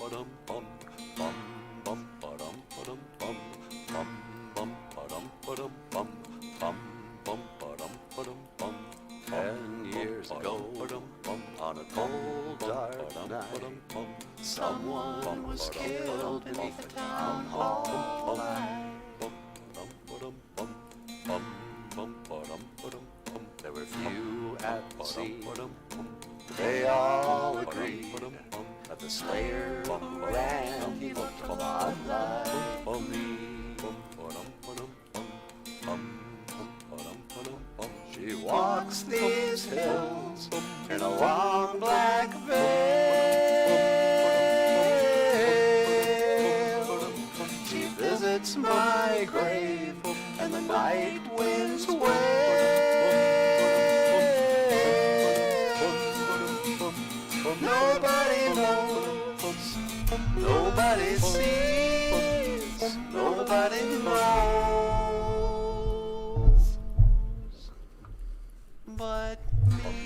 Years ago, on a cold, dark night, someone was killed beneath the town hall light. There were few at the scene. They all agreed that the slayer ran. He looked a lot like me. She walks these hills in a long black veil. She visits my grave and the night winds wail. Nobody knows, nobody sees, nobody knows but me.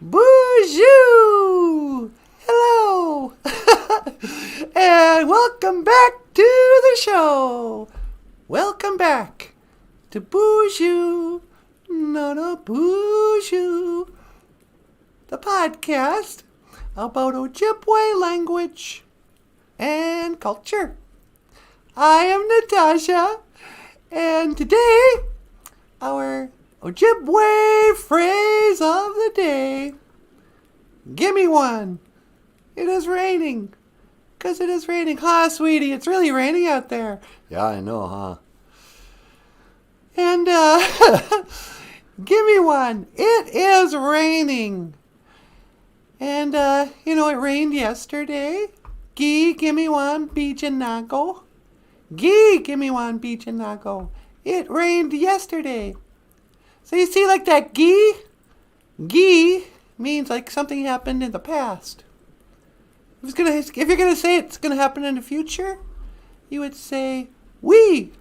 Boozhoo! Hello! And welcome back to the show! Welcome back to Boozhoo Nanaboozhoo, the podcast about Ojibwe language and culture. I am Natasha, and today our Ojibwe phrase of the day. Gimme one. It is raining. 'Cause it is raining. Huh, sweetie? It's really raining out there. Yeah, I know, huh? And, gimme one. It is raining. And, it rained yesterday. Gimme one, Boozhoo. Gimme one, Boozhoo. It rained yesterday. So you see, like that gee means like something happened in the past. If you're gonna say it's gonna happen in the future, you would say we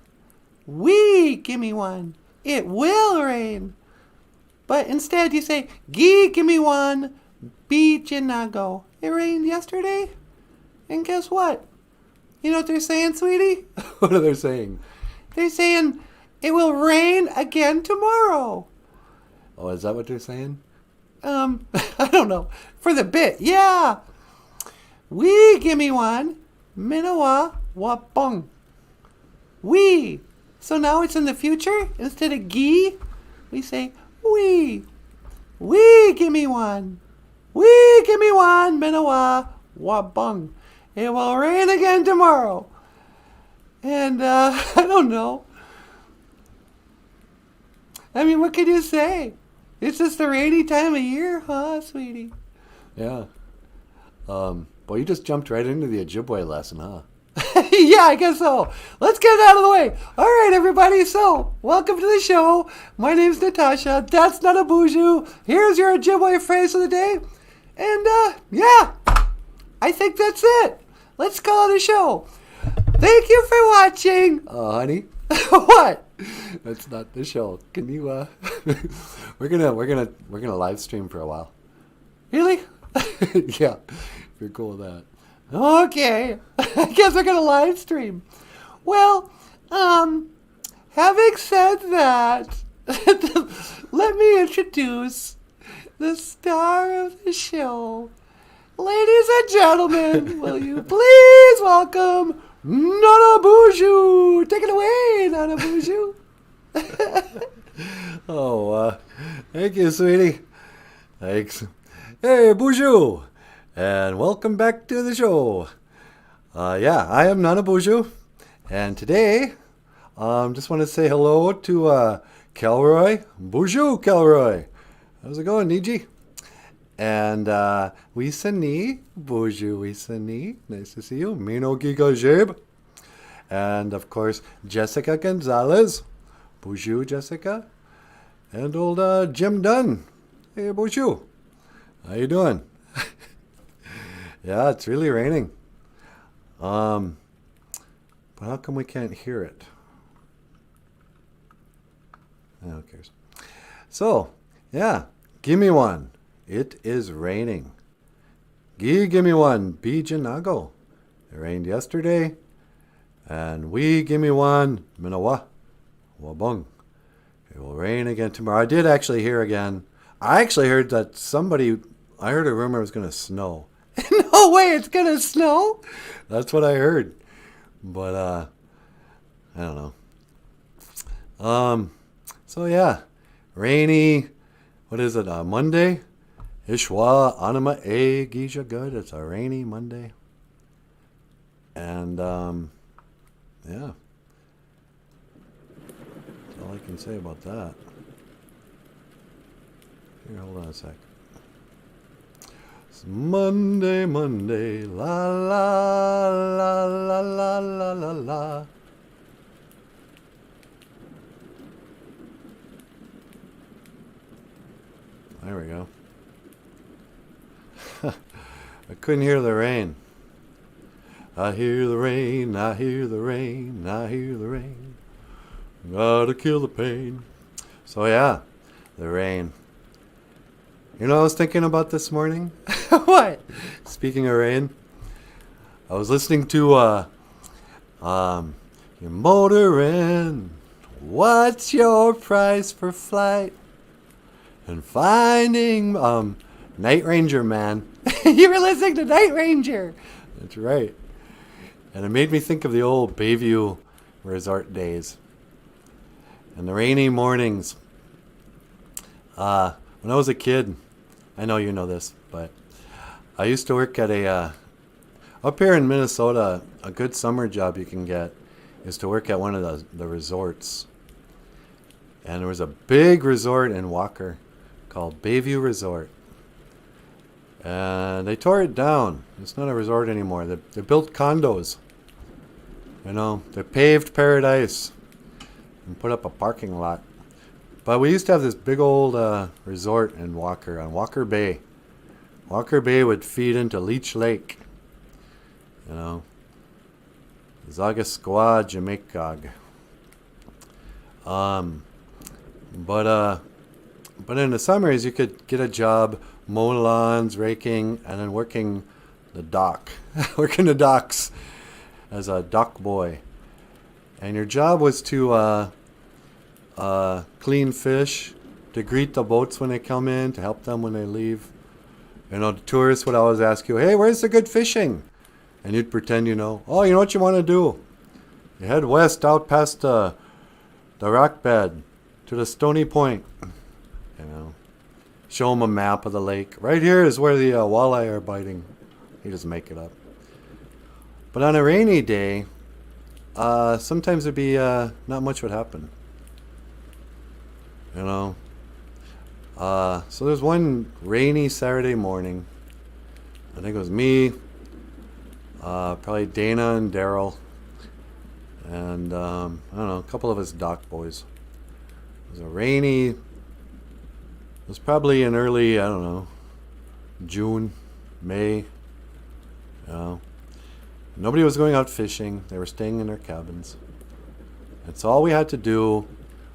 gimme one. It will rain. But instead you say gimme one, Boozhoo. It rained yesterday, and guess what? You know what they're saying, sweetie? What are they saying? They're saying it will rain again tomorrow. Oh, is that what they're saying? I don't know. For the bit, yeah. We gimme one, Minawa wapong. We. So now it's in the future. Instead of we say we. We gimme one. We gimme one, Minawa wapong. It will rain again tomorrow. And, I don't know. I mean, what can you say? It's just the rainy time of year, huh, sweetie? Yeah. Well, you just jumped right into the Ojibwe lesson, huh? Yeah, I guess so. Let's get it out of the way. All right, everybody. So, welcome to the show. My name's Natasha. That's Nanaboozhoo. Here's your Ojibwe phrase of the day. And, yeah, I think that's it. Let's call it a show. Thank you for watching. Honey? What? That's not the show. Can you, we're gonna live stream for a while. Really? Yeah, if you're cool with that. Okay. I guess we're going to live stream. Well, having said that, let me introduce the star of the show. Ladies and gentlemen, will you please welcome Nanaboozhoo. Take it away, Nanaboozhoo. Thank you, sweetie. Thanks. Hey, Boozhoo, and welcome back to the show. Yeah, I am Nanaboozhoo, and today, just want to say hello to Kelroy. Boozhoo, Kelroy. How's it going, Niji? And Wisani, Boozhoo, Wisani. Nice to see you. Mino Giga Jib. And of course, Jessica Gonzalez. Boozhoo, Jessica. And old Jim Dunn. Hey, Boozhoo. How you doing? Yeah, it's really raining. But how come we can't hear it? Who cares? So, yeah, give me one. It is raining. Give me one. Bijanago. It rained yesterday. And give me one. Minawa. Wabung. It will rain again tomorrow. I did actually hear again. I actually heard that I heard a rumor it was going to snow. No way, it's going to snow? That's what I heard. But, I don't know. So yeah, rainy, what is it, Monday? Ishwa Anima E Gija Good. It's a rainy Monday. And, yeah. That's all I can say about that. Here, hold on a sec. It's Monday, Monday, la la la la la la la la. There we go. I couldn't hear the rain. I hear the rain, I hear the rain, I hear the rain. Gotta kill the pain. So yeah, the rain. You know what I was thinking about this morning? What? Speaking of rain, I was listening to you're motoring. What's your price per flight? And finding Night Ranger, man. You were listening to Night Ranger. That's right. And it made me think of the old Bayview resort days. And the rainy mornings. When I was a kid, I know you know this, but I used to work at up here in Minnesota, a good summer job you can get is to work at one of the resorts. And there was a big resort in Walker called Bayview Resort. And they tore it down. It's not a resort anymore. They built condos. You know, they paved paradise and put up a parking lot. But we used to have this big old resort in Walker, on Walker Bay. Walker Bay would feed into Leech Lake. You know, Zagasqua, Jamaica. But in the summers, you could get a job mowing lawns, raking, and then working the dock. Working the docks as a dock boy. And your job was to clean fish, to greet the boats when they come in, to help them when they leave. You know, the tourists would always ask you, hey, where's the good fishing? And you'd pretend you know. Oh, you know what you want to do? You head west out past the rock bed to the Stony Point. You know, show them a map of the lake. Right here is where the walleye are biting. You just make it up. But on a rainy day, sometimes it'd be not much would happen. You know. So there's one rainy Saturday morning. I think it was me, probably Dana and Daryl, and I don't know, a couple of us dock boys. It was a rainy. It was probably in early, I don't know, June, May. You know, nobody was going out fishing. They were staying in their cabins. And so all we had to do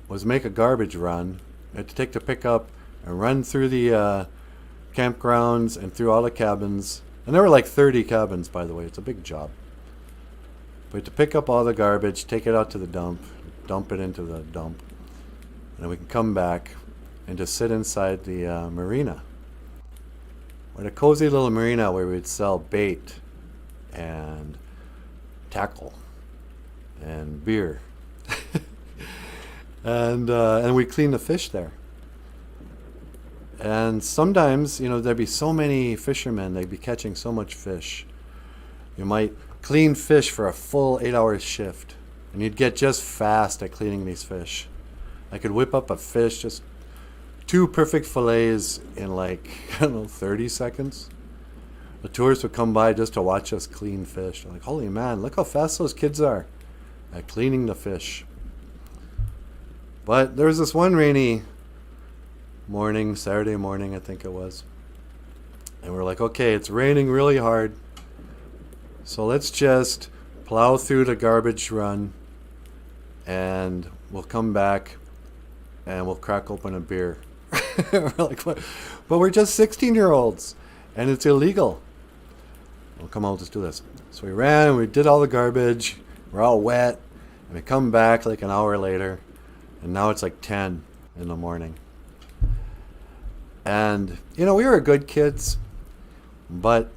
was make a garbage run. We had to take the pickup and run through the campgrounds and through all the cabins. And there were like 30 cabins, by the way. It's a big job. We had to pick up all the garbage, take it out to the dump it into the dump. And then we can come back and just sit inside the marina. We had a cozy little marina where we'd sell bait and tackle and beer. and we clean the fish there. And sometimes, there'd be so many fishermen, they'd be catching so much fish. You might clean fish for a full 8-hour shift, and you'd get just fast at cleaning these fish. I could whip up a fish, just 2 perfect fillets in 30 seconds. The tourists would come by just to watch us clean fish. They're like, holy man, look how fast those kids are at cleaning the fish. But there was this one rainy morning, Saturday morning, I think it was. And we're like, okay, it's raining really hard. So let's just plow through the garbage run and we'll come back and we'll crack open a beer. We're like, what? But we're just 16-year-olds and it's illegal. Well, come on, let's do this. So we ran and we did all the garbage. We're all wet. And we come back like an hour later. And now it's like 10 in the morning. And, we were good kids. But,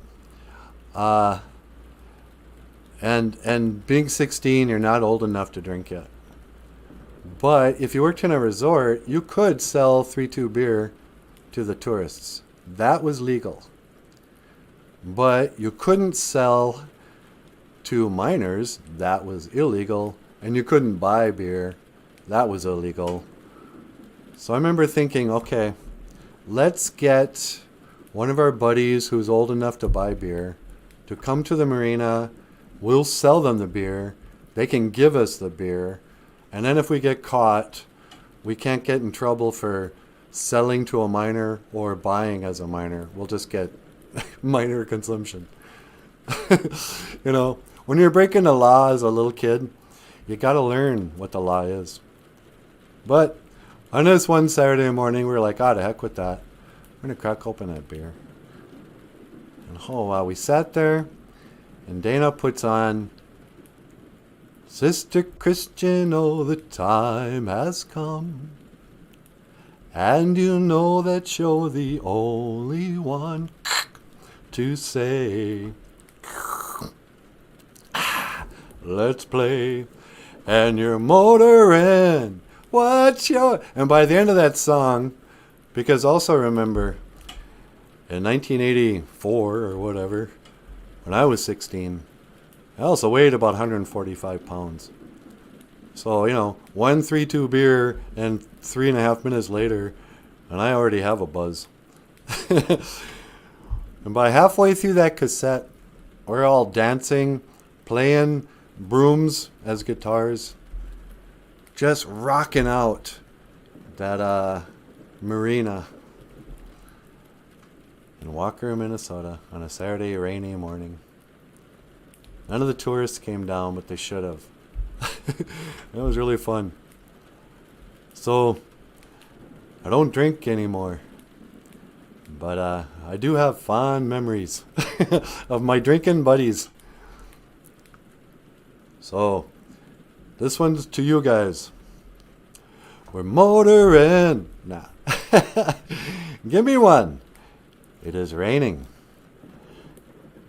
and being 16, you're not old enough to drink yet. But if you worked in a resort, you could sell 3-2 beer to the tourists. That was legal. But you couldn't sell to minors. That was illegal. And you couldn't buy beer. That was illegal. So I remember thinking, okay, let's get one of our buddies who's old enough to buy beer to come to the marina. We'll sell them the beer. They can give us the beer. And then if we get caught, we can't get in trouble for selling to a minor or buying as a minor. We'll just get minor consumption. When you're breaking the law as a little kid, you got to learn what the law is. But on this one Saturday morning, we were like, the heck with that. We're going to crack open that beer. And wow, we sat there, and Dana puts on, Sister Christian, oh, the time has come. And you know that you're the only one to say, let's play. And you're motoring. What's your... And by the end of that song, because also remember, in 1984 or whatever, when I was 16, I also weighed about 145 pounds. So, 1 3-2 beer and 3.5 minutes later, and I already have a buzz. And by halfway through that cassette, we're all dancing, playing brooms as guitars, just rocking out that marina in Walker, Minnesota on a Saturday rainy morning. None of the tourists came down, but they should have. That was really fun. So, I don't drink anymore. But I do have fond memories of my drinking buddies. So, this one's to you guys. We're motoring. Nah. Give me one. It is raining.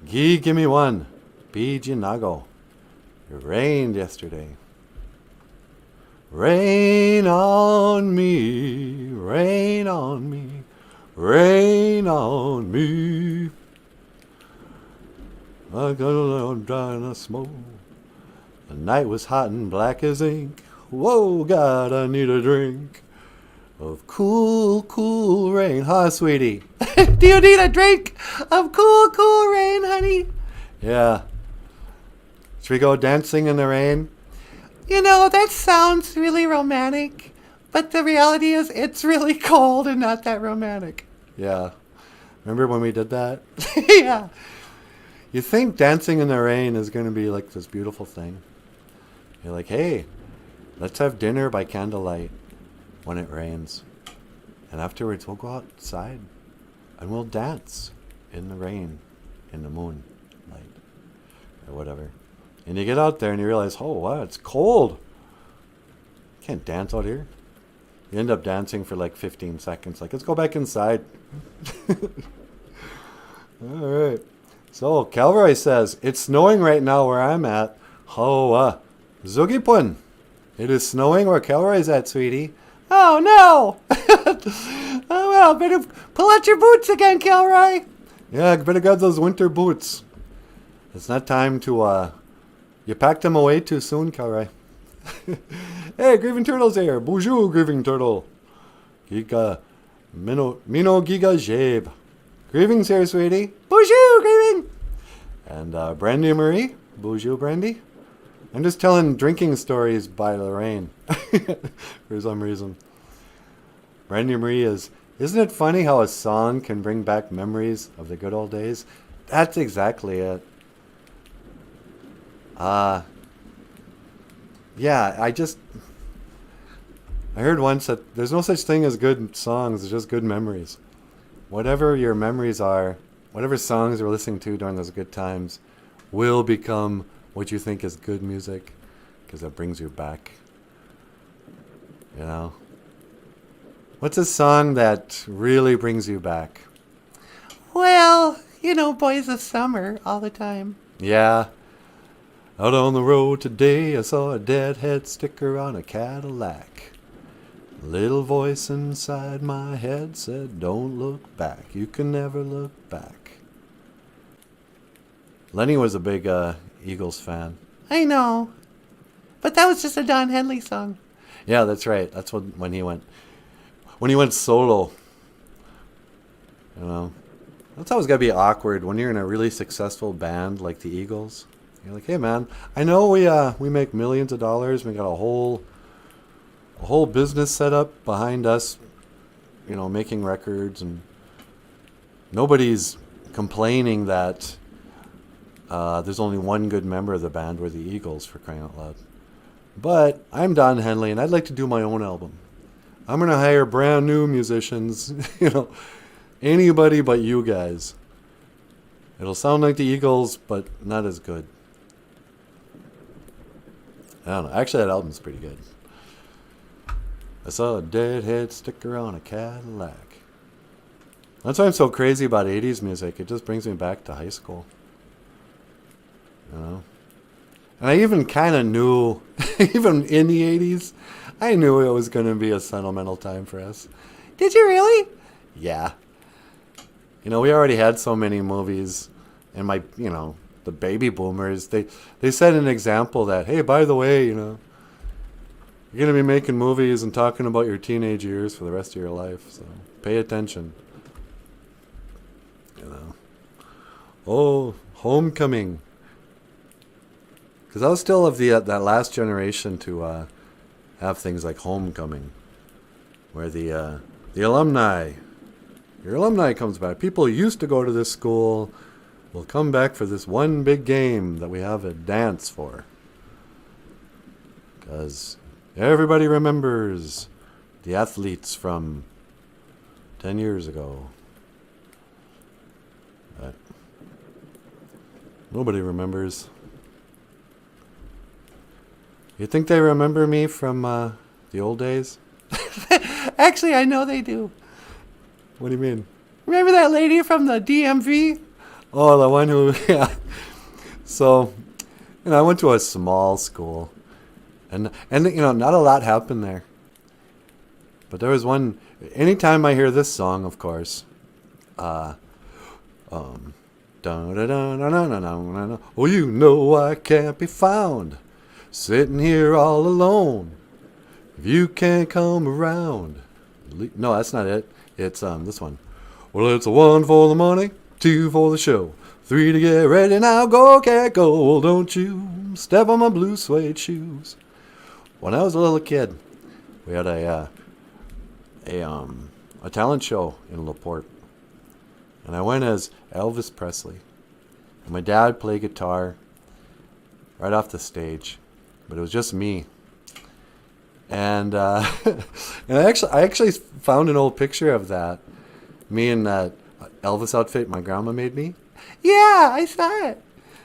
Give me one. Bijinago. It rained yesterday. Rain on me, rain on me, rain on me. I got a little dry and a smoke. The night was hot and black as ink. Whoa, God, I need a drink of cool, cool rain. Huh, sweetie? Do you need a drink of cool, cool rain, honey? Yeah. Should we go dancing in the rain? That sounds really romantic, but the reality is it's really cold and not that romantic. Yeah. Remember when we did that? Yeah. You think dancing in the rain is going to be like this beautiful thing. You're like, hey, let's have dinner by candlelight when it rains. And afterwards we'll go outside and we'll dance in the rain, in the moonlight, or whatever. And you get out there and you realize, oh, wow, it's cold. Can't dance out here. You end up dancing for like 15 seconds. Like, let's go back inside. All right. So, Calvary says, it's snowing right now where I'm at. Oh, Zugipun. It is snowing where Calvary's at, sweetie. Oh, no. Oh, Well, better pull out your boots again, Kilroy. Yeah, better grab those winter boots. It's not time to, you packed them away too soon, Kilroy. Hey, Grieving Turtle's here. Boozhoo, Grieving Turtle. Giga, Mino Giga Jabe. Grieving's here, sweetie. Boozhoo, Grieving. And Brandy Marie. Boozhoo, Brandy. I'm just telling drinking stories by Lorraine. For some reason. Brandy Marie is... Isn't it funny how a song can bring back memories of the good old days? That's exactly it. Yeah, I heard once that there's no such thing as good songs, it's just good memories. Whatever your memories are, whatever songs you're listening to during those good times, will become what you think is good music, because it brings you back. You know? What's a song that really brings you back? Well, Boys of Summer all the time. Yeah. Out on the road today, I saw a deadhead sticker on a Cadillac. A little voice inside my head said, don't look back. You can never look back. Lenny was a big Eagles fan. I know. But that was just a Don Henley song. Yeah, that's right. That's when he went solo. You know, that's always got to be awkward when you're in a really successful band like the Eagles. You're like, hey man, I know we make millions of dollars. We got a whole business set up behind us, making records, and nobody's complaining that there's only one good member of the band. We're the Eagles, for crying out loud. But I'm Don Henley, and I'd like to do my own album. I'm gonna hire brand new musicians, anybody but you guys. It'll sound like the Eagles, but not as good. I don't know. Actually, that album's pretty good. I saw a deadhead sticker on a Cadillac. That's why I'm so crazy about 80s music. It just brings me back to high school. And I even kind of knew, even in the 80s, I knew it was going to be a sentimental time for us. Did you really? Yeah. We already had so many movies, and the baby boomers, they set an example that, hey, by the way, you're going to be making movies and talking about your teenage years for the rest of your life, so pay attention. Oh, Homecoming. Because I was still of that last generation to have things like Homecoming, where the alumni, your alumni comes back. People who used to go to this school will come back for this one big game that we have a dance for. Because everybody remembers the athletes from 10 years ago. But nobody remembers. You think they remember me from the old days? Actually, I know they do. What do you mean? Remember that lady from the DMV? Oh, the one who, yeah. So, I went to a small school. And not a lot happened there. But there was one, anytime I hear this song, of course, oh, you know I can't be found, sitting here all alone, if you can't come around. No, that's not it. It's this one. Well, it's 1 for the money, 2 for the show, 3 to get ready, now go, cat, go, don't you step on my blue suede shoes. When I was a little kid, we had a talent show in LaPorte, and I went as Elvis Presley. And my dad played guitar right off the stage, but it was just me. And and I actually found an old picture of that, me in that Elvis outfit my grandma made me. Yeah, I saw it.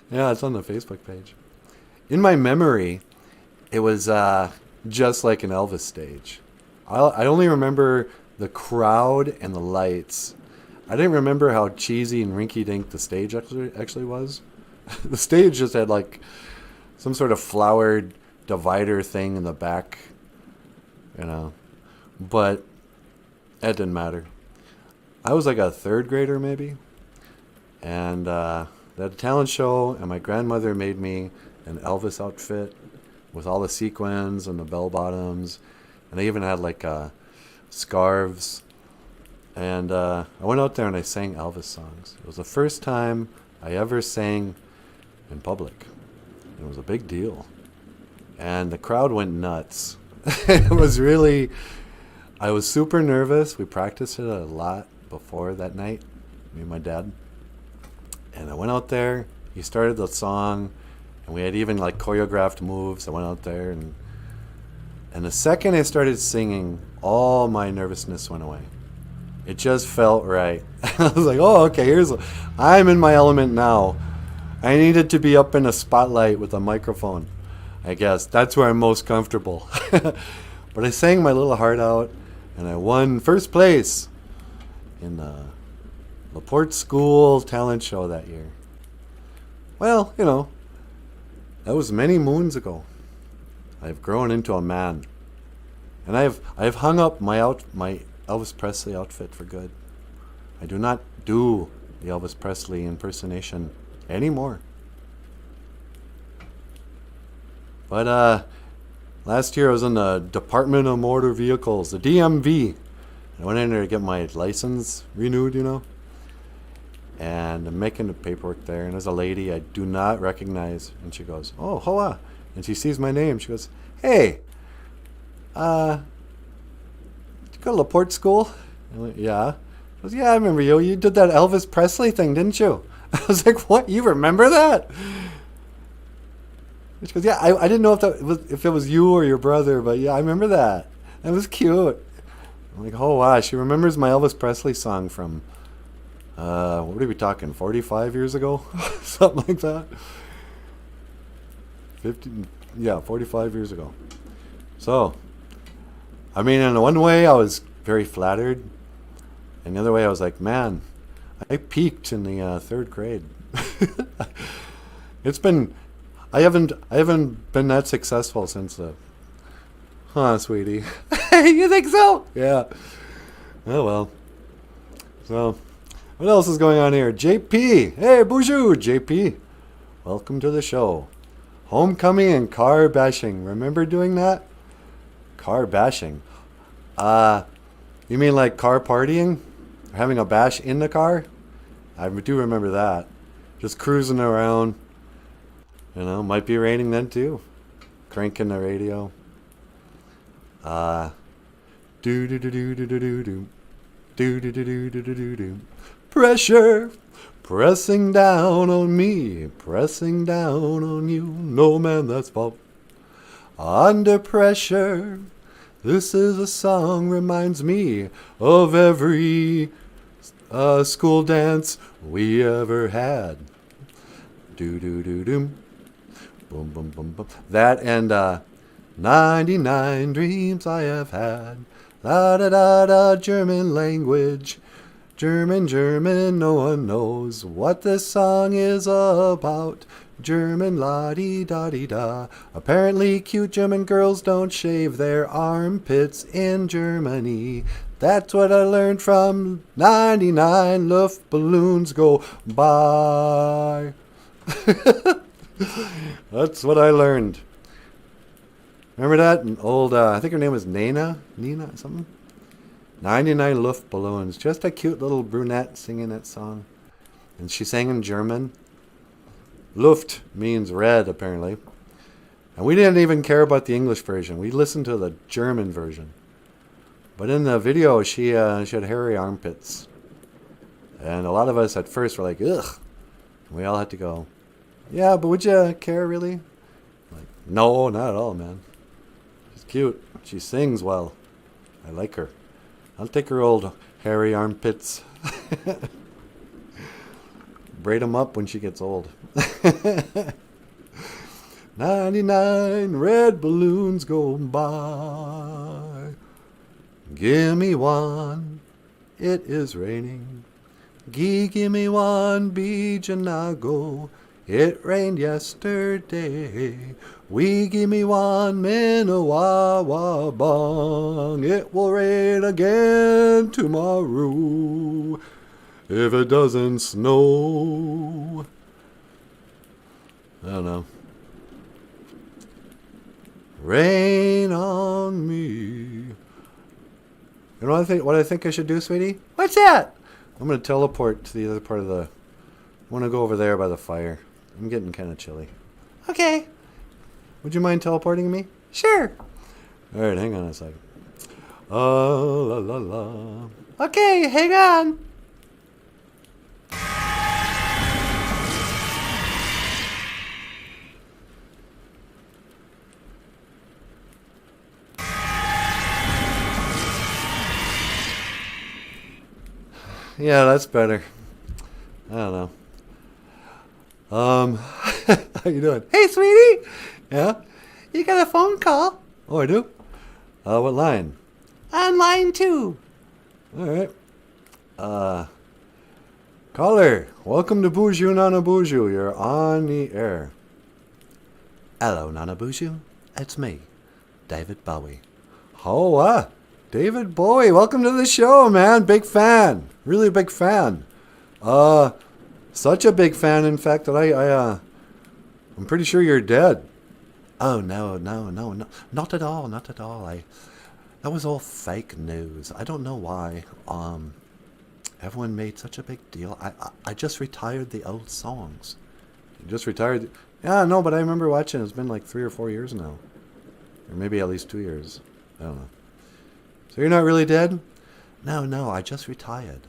Yeah, it's on the Facebook page. In my memory, it was just like an Elvis stage. I only remember the crowd and the lights. I didn't remember how cheesy and rinky-dink the stage actually was. The stage just had like some sort of flowered divider thing in the back, but that didn't matter. I was like a third grader maybe. And they had a talent show, and my grandmother made me an Elvis outfit with all the sequins and the bell bottoms. And they even had like scarves. And I went out there and I sang Elvis songs. It was the first time I ever sang in public. It was a big deal. And the crowd went nuts. It was really, I was super nervous. We practiced it a lot before that night, me and my dad. And I went out there, he started the song, and we had even like choreographed moves. I went out there, and the second I started singing, all my nervousness went away. It just felt right. I was like, oh, okay, I'm in my element now. I needed to be up in a spotlight with a microphone. I guess that's where I'm most comfortable. But I sang my little heart out, and I won first place in the LaPorte School talent show that year. Well, that was many moons ago. I've grown into a man, and I've hung up my Elvis Presley outfit for good. I do not do the Elvis Presley impersonation anymore. But last year I was in the Department of Motor Vehicles, the DMV. I went in there to get my license renewed, And I'm making the paperwork there, and there's a lady I do not recognize, and she goes, "Oh, hoa!" And she sees my name. She goes, "Hey, did you go to LaPorte School?" I went, "Yeah." She goes, "Yeah, I remember you. You did that Elvis Presley thing, didn't you?" I was like, "What? You remember that?" She goes, "Yeah, I didn't know if it was you or your brother, but yeah, I remember that. That was cute." I'm like, "Oh wow, she remembers my Elvis Presley song from what are we talking, 45 years ago?" Something like that. 45 years ago. So, I mean, in one way I was very flattered, and the other way I was like, man, I peaked in the third grade. I haven't been that successful since the, sweetie? You think so? Yeah. Oh well. So, what else is going on here? JP! Hey, Boozhoo! JP! Welcome to the show. Homecoming and car bashing. Remember doing that? Car bashing. You mean like car partying? Having a bash in the car? I do remember that. Just cruising around. Might be raining then too. Cranking the radio. Do do do do do do do do. Do do do do do do do do. Pressure pressing down on me, pressing down on you. No man, that's fault. Under pressure. This is a song reminds me of every school dance we ever had. Do do do do. Boom boom boom boom. That and 99 dreams I have had. Da da da da. German language. German, no one knows what this song is about. German la-dee-da-dee-da. Apparently cute German girls don't shave their armpits in Germany. That's what I learned from 99 Luftballons go by. That's what I learned. Remember that? An old, I think her name was Nina something? 99 Luftballons. Just a cute little brunette singing that song. And she sang in German. Luft means red, apparently. And we didn't even care about the English version. We listened to the German version. But in the video, she had hairy armpits. And a lot of us at first were like, ugh. And we all had to go, yeah, but would you care, really? Like, no, not at all, man. She's cute. She sings well. I like her. I'll take her old hairy armpits. Braid them up when she gets old. 99 red balloons go by. Gimme one, it is raining. Gimme one, Boozhoo Nanaboozhoo. It rained yesterday. We gimme one Minnewa bong. It will rain again tomorrow if it doesn't snow. I don't know. Rain on me. You know what I think I should do, sweetie? What's that? I'm gonna teleport to the other part of the. I want to go over there by the fire. I'm getting kind of chilly. Okay. Would you mind teleporting me? Sure. All right, hang on a second. La la la. Okay, hang on. Yeah, that's better. I don't know. How you doing? Hey, sweetie. Yeah? You got a phone call Oh, I do? What line? on line 2. All right. Caller, welcome to Boozhoo Nanaboozhoo. You're on the air. Hello, Nanaboozhoo. It's me, David Bowie. Oh, David Bowie, welcome to the show, man. Big fan. Really big fan. Such a big fan, in fact, that I'm pretty sure you're dead. Oh, no, not at all, not at all. That was all fake news. I don't know why. Everyone made such a big deal. I just retired the old songs. You just retired? Yeah, no, but I remember watching. It's been like 3 or 4 years now. Or maybe at least 2 years. I don't know. So you're not really dead? No, I just retired.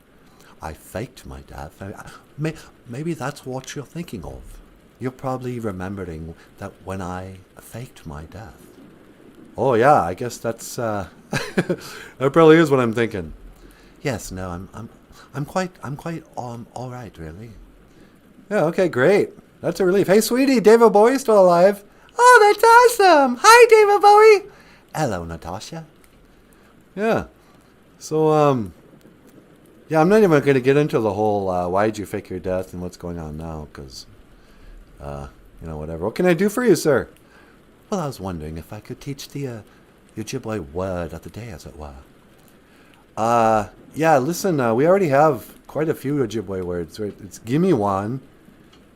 I faked my death. Maybe that's what you're thinking of. You're probably remembering that when I faked my death. Oh, yeah, I guess that's, that probably is what I'm thinking. Yes, no, I'm quite all right, really. Yeah, okay, great. That's a relief. Hey, sweetie, David Bowie's still alive. Oh, that's awesome! Hi, David Bowie. Hello, Natasha. Yeah. So, yeah, I'm not even going to get into the whole why'd you fake your death and what's going on now, because, whatever. What can I do for you, sir? Well, I was wondering if I could teach the Ojibwe word of the day, as it were. Yeah, listen, we already have quite a few Ojibwe words. Right? It's gimme one.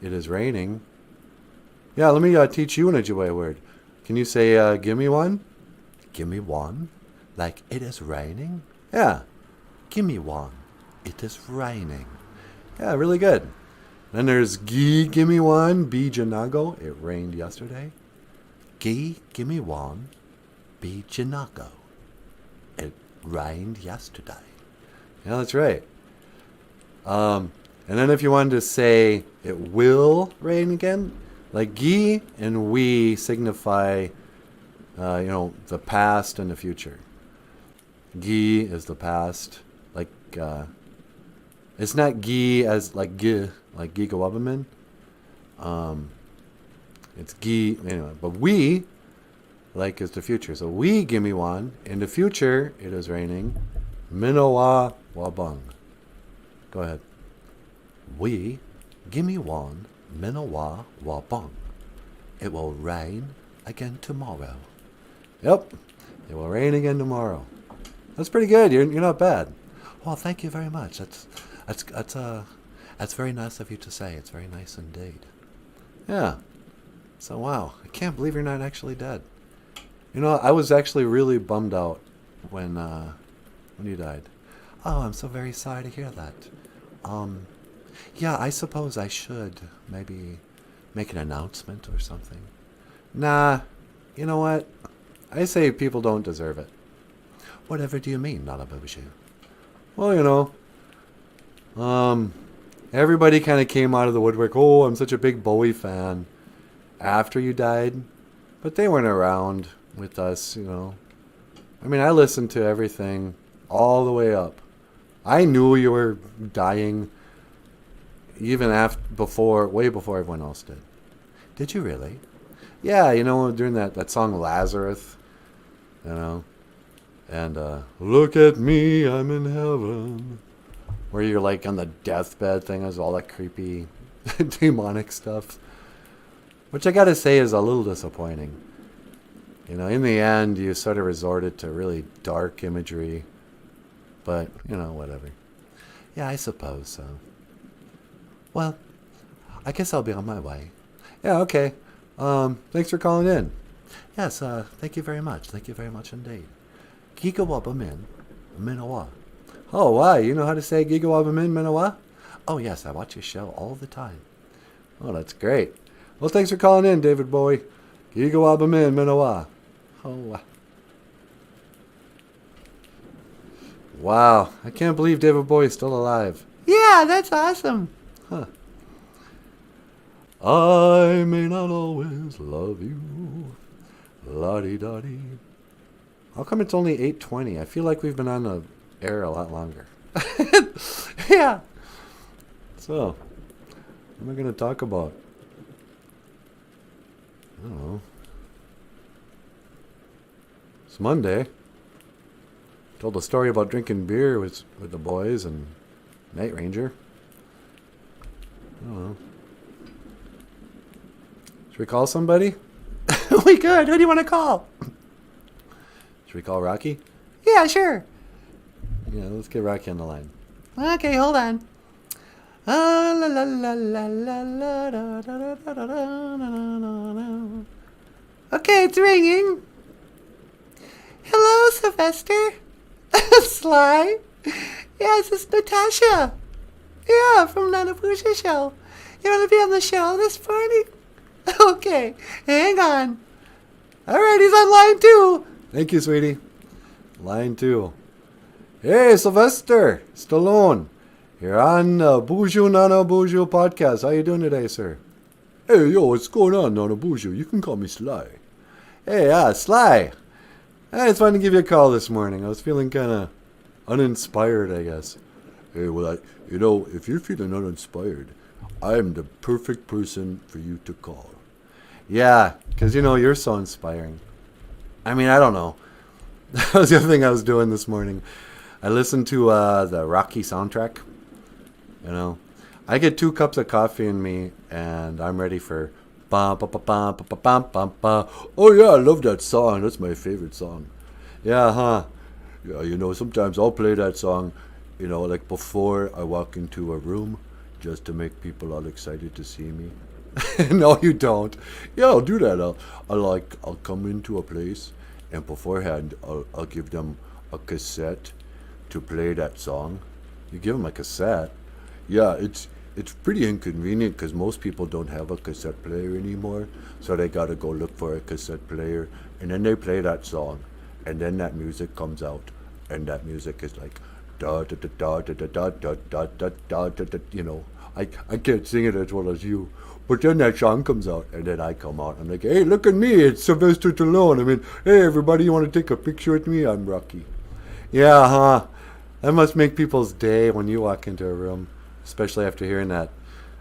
It is raining. Yeah, let me teach you an Ojibwe word. Can you say gimme one? Gimme one? Like it is raining? Yeah. Gimme one. It is raining. Yeah, really good. Then there's gimme one, be janago. It rained yesterday. Gimme one. Be janago. It rained yesterday. Yeah, that's right. And then if you wanted to say it will rain again, like gi and we signify, the past and the future. Gi is the past, like, it's not gi as like gi, like GOFUNDME. It's gi, anyway, but we, like, is the future. So we gimme one. In the future, it is raining. Minowa wabung. Go ahead. We gimme one. Minowa wabung. It will rain again tomorrow. Yep. It will rain again tomorrow. That's pretty good. You're not bad. Well, thank you very much. That's very nice of you to say. It's very nice indeed. Yeah. So wow, I can't believe you're not actually dead. I was actually really bummed out when you died. Oh, I'm so very sorry to hear that. Yeah, I suppose I should maybe make an announcement or something. Nah, you know what? I say people don't deserve it. Whatever do you mean, Nanaboozhoo? Well, everybody kind of came out of the woodwork. Oh, I'm such a big Bowie fan after you died. But they weren't around with us, I mean, I listened to everything all the way up. I knew you were dying even way before everyone else did. Did you really? Yeah, during that song Lazarus, and look at me, I'm in heaven. Where you're like on the deathbed thing, is all that creepy demonic stuff. which I gotta say is a little disappointing. You know, in the end, you sort of resorted to really dark imagery, but, you know, whatever. Yeah, I suppose so. Well, I guess I'll be on my way. Yeah, okay. Thanks for calling in. Yes, thank you very much. Thank you very much indeed. GOFUNDME, Minawa. Oh, why? You know how to say GOFUNDME, Minawa? Oh, yes, I watch your show all the time. Oh, that's great. Well, thanks for calling in, David Bowie. GOFUNDME, Minawa. Oh, wow. I can't believe David Bowie is still alive. Yeah, that's awesome. Huh. I may not always love you. La-di-da-di. How come it's only 8:20? I feel like we've been on the air a lot longer. Yeah. So, what am I going to talk about? I don't know. It's Monday. Told a story about drinking beer with the boys and Night Ranger. I don't know. Should we call somebody? We could. Who do you want to call? Should we call Rocky? Yeah, sure. Yeah, let's get Rocky on the line. Okay, hold on. La la la la la la da, da, da, da, da, da, da, da. Okay, it's ringing. Hello, Sylvester. Sly. Yes, it's Natasha. Yeah, from Nanaboozhoo show. You want to be on the show this morning? Okay, hang on. All right, he's on line 2. Thank you, sweetie. Line 2. Hey, Sylvester Stallone. You're on the Boozhoo Nanaboozhoo podcast. How you doing today, sir? Hey, yo, what's going on, Nanaboozhoo? You can call me Sly. Hey, Sly. Hey, it's fun to give you a call this morning. I was feeling kind of uninspired, I guess. Hey, well, if you're feeling uninspired, I'm the perfect person for you to call. Yeah, because, you're so inspiring. I mean, I don't know. That was the other thing I was doing this morning. I listened to the Rocky soundtrack. I get 2 cups of coffee in me, and I'm ready for bum, ba, ba, bum, ba, ba, bum, bum, ba. Oh, yeah, I love that song. That's my favorite song. Yeah, huh? Yeah, sometimes I'll play that song, like before I walk into a room, just to make people all excited to see me. No, you don't. Yeah, I'll do that. I'll come into a place, and beforehand, I'll give them a cassette to play that song. You give them a cassette. Yeah, it's pretty inconvenient because most people don't have a cassette player anymore, so they gotta go look for a cassette player, and then they play that song, and then that music comes out, and that music is like da da da da da da da da da da da da. I can't sing it as well as you, but then that song comes out, and then I come out. I'm like, hey, look at me, it's Sylvester Stallone. I mean, hey, everybody, you want to take a picture with me? I'm Rocky. Yeah, huh? That must make people's day when you walk into a room, especially after hearing an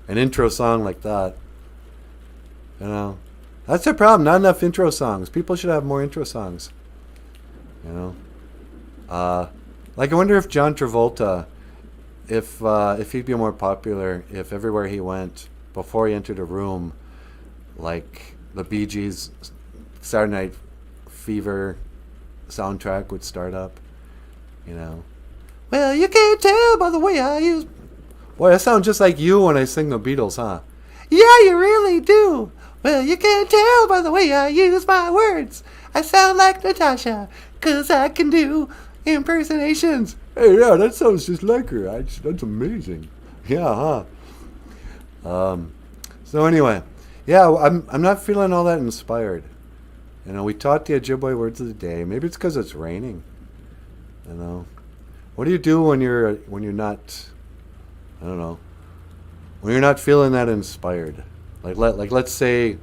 intro song like that. That's the problem. Not enough intro songs. People should have more intro songs. Like I wonder if John Travolta, if he'd be more popular, if everywhere he went before he entered a room, like the Bee Gees' Saturday Night Fever soundtrack would start up. Well, you can't tell by the way I use. Boy, I sound just like you when I sing the Beatles, huh? Yeah, you really do. Well, you can't tell by the way I use my words. I sound like Natasha, 'cause I can do impersonations. Hey, yeah, that sounds just like her. That's amazing. Yeah, huh? So anyway, yeah, I'm not feeling all that inspired. We taught the OJIBWE words of the day. Maybe it's 'cause it's raining. What do you do when you're not? I don't know. When you're not feeling that inspired, like let's say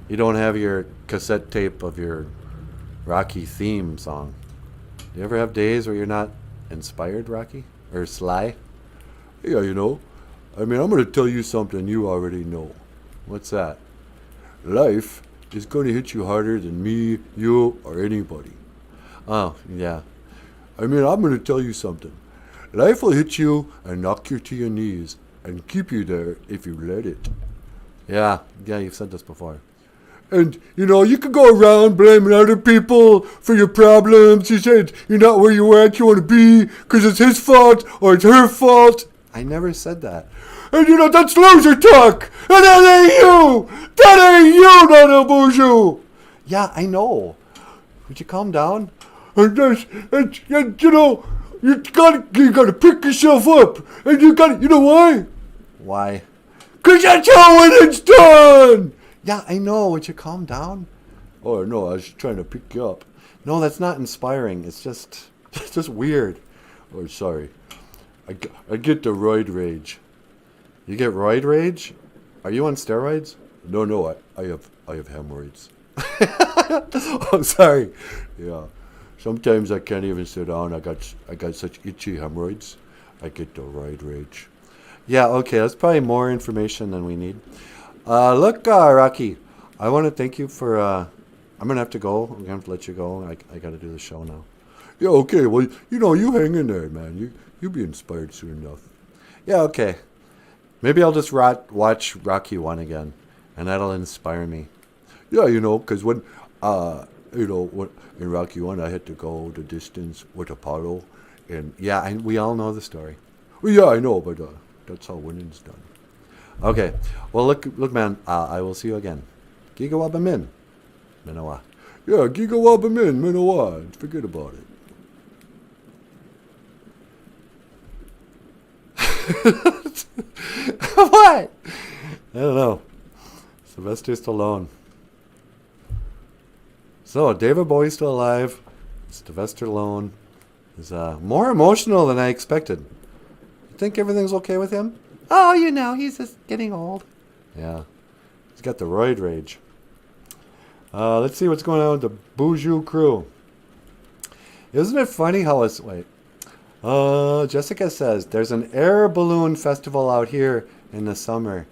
you don't have your cassette tape of your Rocky theme song. Do you ever have days where you're not inspired, Rocky or Sly? Yeah, I mean, I'm going to tell you something you already know. What's that? Life is going to hit you harder than me, you, or anybody. Oh, yeah. I mean, I'm going to tell you something. Life will hit you and knock you to your knees and keep you there if you let it. Yeah, you've said this before. And, you could go around blaming other people for your problems. He said, you're not where you want to be because it's his fault or it's her fault. I never said that. And, that's loser talk. And that ain't you. That ain't you, Nanaboozhoo. Yeah, I know. Would you calm down? And you gotta pick yourself up. And you know why? Why? Because that's how when it's done. Yeah, I know. Would you calm down? Oh, no, I was trying to pick you up. No, that's not inspiring. It's just weird. Oh, sorry. I get the roid rage. You get roid rage? Are you on steroids? No, I have hemorrhoids. Oh, sorry. Yeah. Sometimes I can't even sit down. I got such itchy hemorrhoids. I get the roid rage. Yeah, okay, that's probably more information than we need. Look, Rocky, I want to thank you for, I'm going to have to go. I'm going to have to let you go. I got to do the show now. Yeah, okay, well, you hang in there, man. You'll be inspired soon enough. Yeah, okay. Maybe I'll just watch Rocky 1 again, and that'll inspire me. Yeah, because when, when in Rocky 1, I had to go the distance with Apollo. And, yeah, we all know the story. Well, yeah, I know, but that's how winning's done. Okay. Well, look, man. I will see you again. Gigawabamin. Min. Minawa. Yeah, Gigawabamin. Minawa. Forget about it. What? I don't know. Sylvester Stallone. So, David Bowie's still alive. Sylvester Stallone is more emotional than I expected. You think everything's okay with him? Oh, he's just getting old. Yeah. He's got the roid rage. Let's see what's going on with the Boozhoo crew. Isn't it funny how it's... Wait. Jessica says, there's an air balloon festival out here in the summer.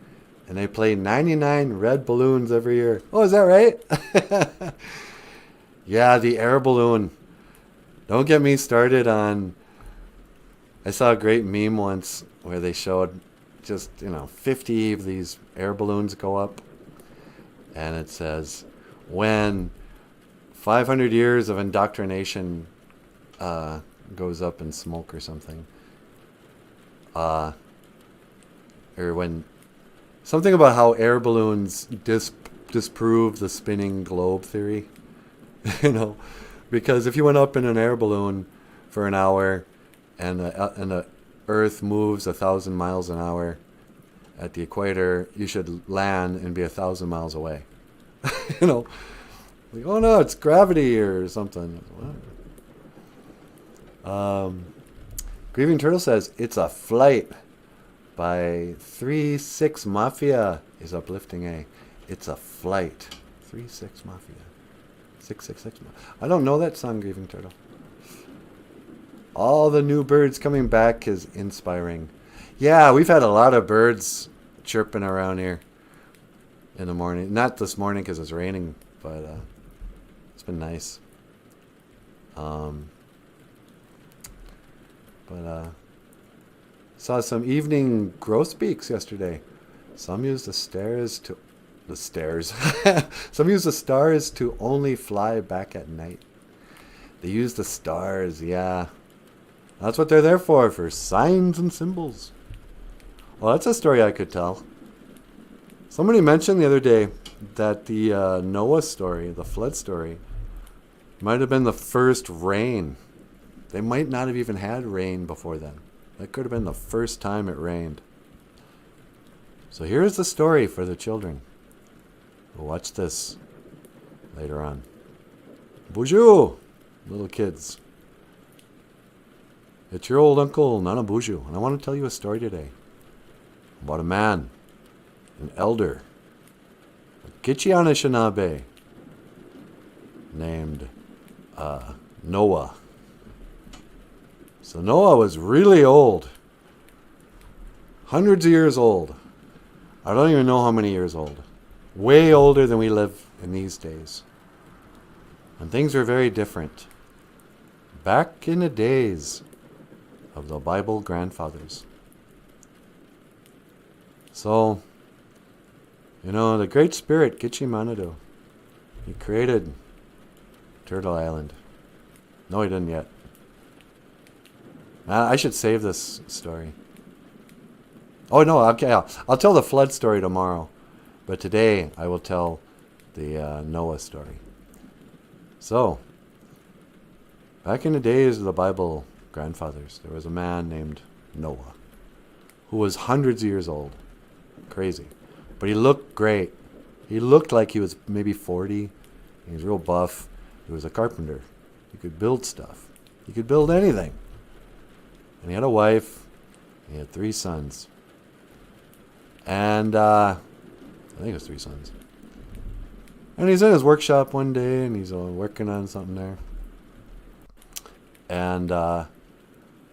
And they play 99 red balloons every year. Oh, is that right? Yeah, the air balloon. Don't get me started on... I saw a great meme once where they showed just, 50 of these air balloons go up. And it says, when 500 years of indoctrination goes up in smoke or something. Or when... Something about how air balloons disprove the spinning globe theory. Because if you went up in an air balloon for an hour and the Earth moves 1,000 miles an hour at the equator, you should land and be 1,000 miles away. Like, oh no, it's gravity or something. Grieving Turtle says, it's a flight by 3-6 Mafia is uplifting A. It's a flight. 3-6 Mafia. 666. I don't know that song, Grieving Turtle. All the new birds coming back is inspiring. Yeah, we've had a lot of birds chirping around here in the morning. Not this morning because it's raining, but it's been nice. Saw some evening grosbeaks yesterday. Some use the stairs. Some use the stars to only fly back at night. They use the stars, yeah. That's what they're there for signs and symbols. Well, that's a story I could tell. Somebody mentioned the other day that the Noah story, the flood story, might have been the first rain. They might not have even had rain before then. That could have been the first time it rained. So here's the story for the children. We'll watch this later on. Boozhoo, little kids. It's your old uncle Nanaboozhoo, and I want to tell you a story today about a man, an elder, a Gitchianishinabe named Noah. So Noah was really old, hundreds of years old. I don't even know how many years old. Way older than we live in these days. And things were very different. Back in the days of the Bible grandfathers. So, the Great Spirit, Gitchi Manado, He created Turtle Island. No, he didn't yet. I should save this story. Oh, no, okay, I'll tell the flood story tomorrow. But today, I will tell the Noah story. So, back in the days of the Bible grandfathers, there was a man named Noah who was hundreds of years old. Crazy. But he looked great. He looked like he was maybe 40. He was real buff. He was a carpenter. He could build stuff. He could build anything. And he had a wife. He had 3 sons. And I think it was 3 sons. And he's in his workshop one day, and he's working on something there. And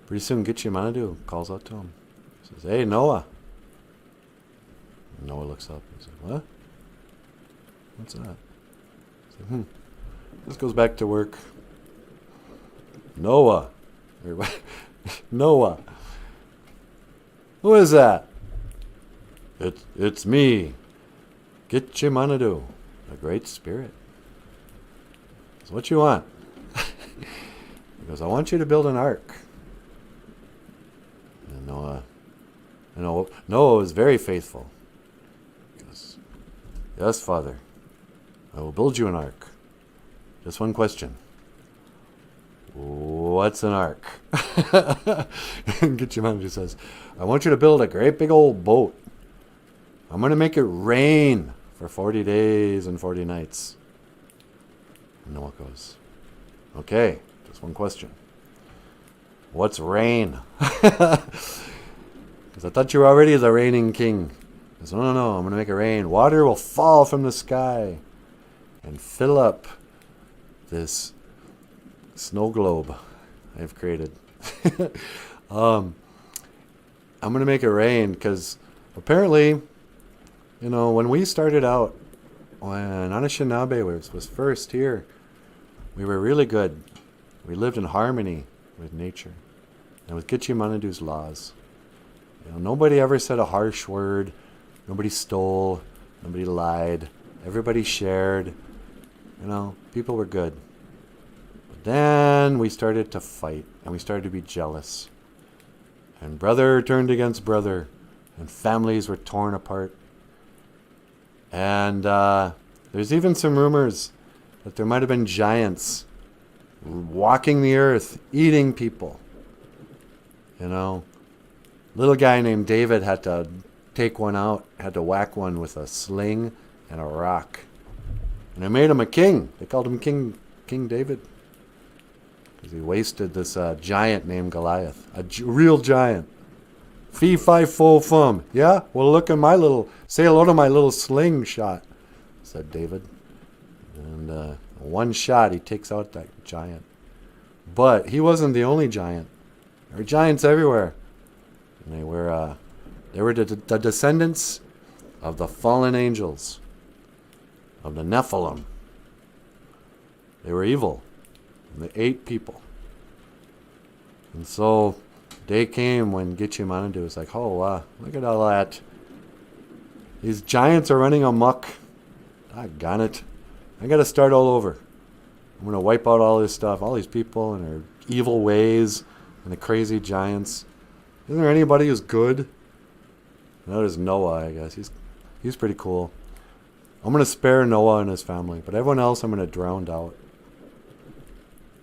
pretty soon, Gitchimanadu calls out to him. He says, "Hey, Noah." And Noah looks up. He says, "What? What's that?" He said, This goes back to work. Noah. Noah. Who is that? It's me, Gitchimanadu, the Great Spirit. So what you want? He goes, "I want you to build an ark." And Noah was very faithful. He goes, "Yes, Father, I will build you an ark. Just one question. What's an ark?" And Gitchimanadu says, "I want you to build a great big old boat. I'm going to make it rain for 40 days and 40 nights. And Noah goes, "Okay, just one question. What's rain?" Because I thought you were already the reigning king. He goes, No, I'm going to make it rain. Water will fall from the sky and fill up this snow globe I've created. I'm going to make it rain because apparently, when we started out, when Anishinaabe was first here, we were really good. We lived in harmony with nature and with Gitchimanadu's laws. Nobody ever said a harsh word. Nobody stole. Nobody lied. Everybody shared. People were good. But then we started to fight, and we started to be jealous. And brother turned against brother, and families were torn apart. And there's even some rumors that there might have been giants walking the earth, eating people. Little guy named David had to take one out, had to whack one with a sling and a rock. And they made him a king. They called him King David. Because he wasted this giant named Goliath. A real giant. Fee, fi, fo, fum. Yeah? Well, look at say hello to my little slingshot, said David. And one shot, he takes out that giant. But he wasn't the only giant. There were giants everywhere. And they were the descendants of the fallen angels, of the Nephilim. They were evil, and they ate people. And so, day came when Gitchimanadu was like, "Oh, wow, look at all that. These giants are running amok. Doggone it. I got to start all over. I'm going to wipe out all this stuff, all these people and their evil ways and the crazy giants. Isn't there anybody who's good?" No, there's Noah, I guess. He's pretty cool. I'm going to spare Noah and his family, but everyone else I'm going to drown out.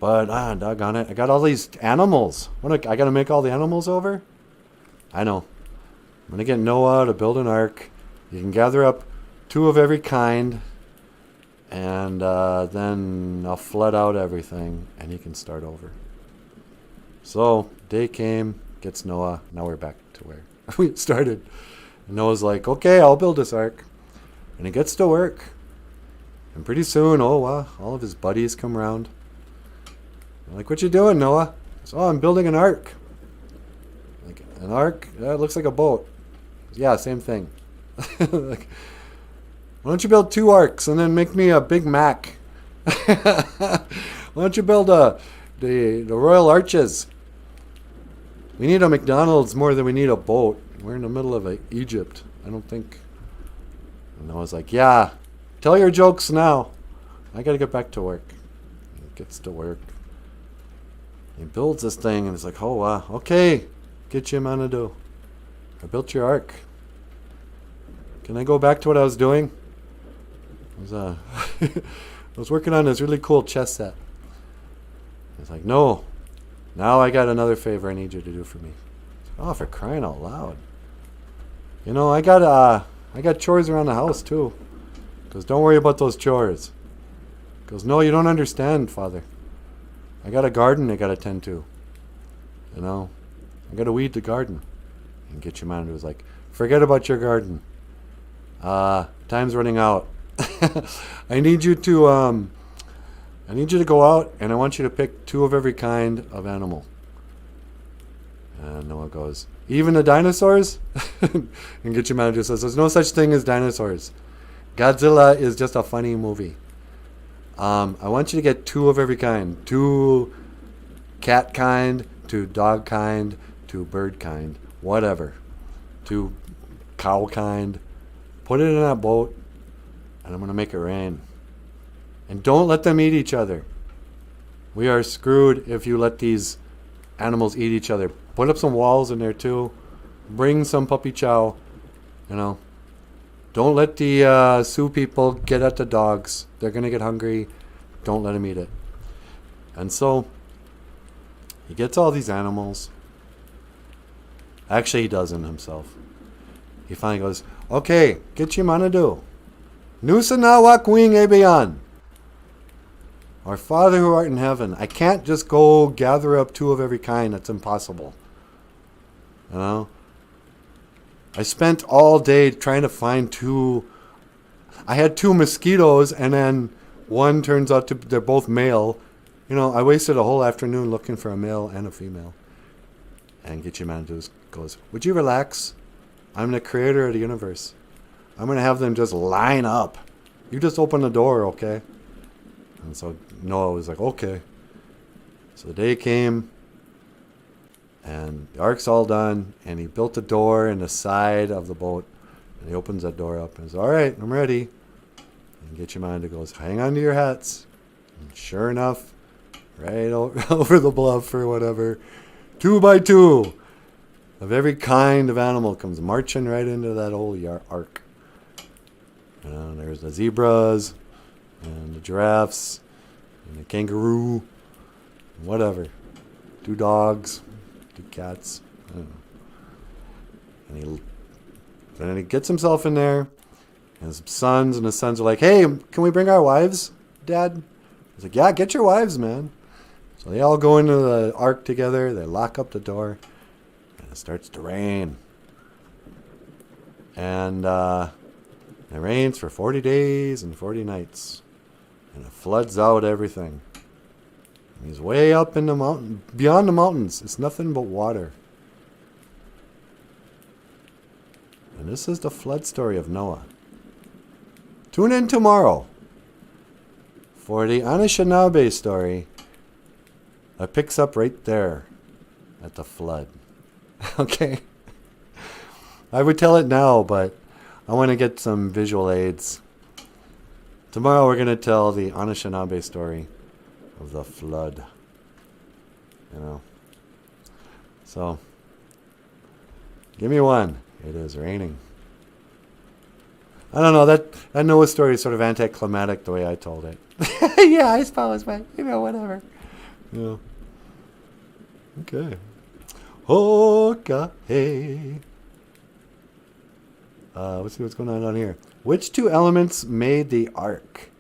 But, doggone it, I got all these animals. I got to make all the animals over? I know. I'm going to get Noah to build an ark. You can gather up 2 of every kind, and then I'll flood out everything, and he can start over. So, day came, gets Noah. Now we're back to where we started. And Noah's like, "Okay, I'll build this ark." And he gets to work. And pretty soon, all of his buddies come around. They're like, "What you doing, Noah?" He says, "Oh, I'm building an ark." Like, an ark? Yeah, it looks like a boat. He says, "Yeah, same thing." Like, "Why don't you build 2 arks and then make me a Big Mac?" "Why don't you build the Royal Arches? We need a McDonald's more than we need a boat. We're in the middle of Egypt. I don't think." And Noah's like, "Yeah, tell your jokes now. I got to get back to work. He gets to work. He builds this thing, and it's like, oh, wow, okay, GOFUNDME. I built your ark. Can I go back to what I was doing? I was working on this really cool chess set. It's like, no. Now I got another favor I need you to do for me. Oh, for crying out loud. You know, I got chores around the house too. Goes, don't worry about those chores. Goes, no, you don't understand, Father. I got a garden I got to tend to. You know, I got to weed the garden. And GOFUNDME was like, forget about your garden. Time's running out. I need you to go out, and I want you to pick 2 of every kind of animal. And Noah goes, even the dinosaurs? And GOFUNDME says, there's no such thing as dinosaurs. Godzilla is just a funny movie. I want you to get 2 of every kind. 2 cat kind, 2 dog kind, 2 bird kind, whatever. 2 cow kind. Put it in that boat, and I'm going to make it rain. And don't let them eat each other. We are screwed if you let these animals eat each other. Put up some walls in there too. Bring some puppy chow. You know. Don't let the Sioux people get at the dogs. They're going to get hungry. Don't let them eat it. And so, he gets all these animals. Actually, he doesn't himself. He finally goes, okay, GOFUNDME. Nusana wakwing ebeyan. Our Father who art in heaven. I can't just go gather up 2 of every kind. That's impossible. You know? I spent all day trying to find 2. I had 2 mosquitoes, and then one turns out to they're both male. You know, I wasted a whole afternoon looking for a male and a female. And GOFUNDME goes, would you relax? I'm the creator of the universe. I'm going to have them just line up. You just open the door, okay? And so Noah was like, okay. So the day came, and the ark's all done, and he built a door in the side of the boat, and he opens that door up, and says, all right, I'm ready. And GOFUNDME goes, hang on to your hats. And sure enough, right over the bluff or whatever, 2 by 2 of every kind of animal comes marching right into that old ark. And there's the zebras, and the giraffes, and the kangaroo, and whatever. 2 dogs, 2 cats. I don't know. And then he gets himself in there, and his sons are like, hey, can we bring our wives, Dad? He's like, yeah, get your wives, man. So they all go into the ark together. They lock up the door, and it starts to rain. And it rains for 40 days and 40 nights. And it floods out everything. And he's way up in the mountain, beyond the mountains. It's nothing but water. And this is the flood story of Noah. Tune in tomorrow for the Anishinaabe story that picks up right there at the flood. Okay? I would tell it now, but I want to get some visual aids. Tomorrow we're going to tell the Anishinaabe story of the flood. You know. So, give me one. It is raining. I don't know, that Noah story is sort of anticlimactic the way I told it. Yeah, I suppose, but, you know, whatever. Yeah. Okay. Okay. Let's see what's going on down here. Which 2 elements made the ark?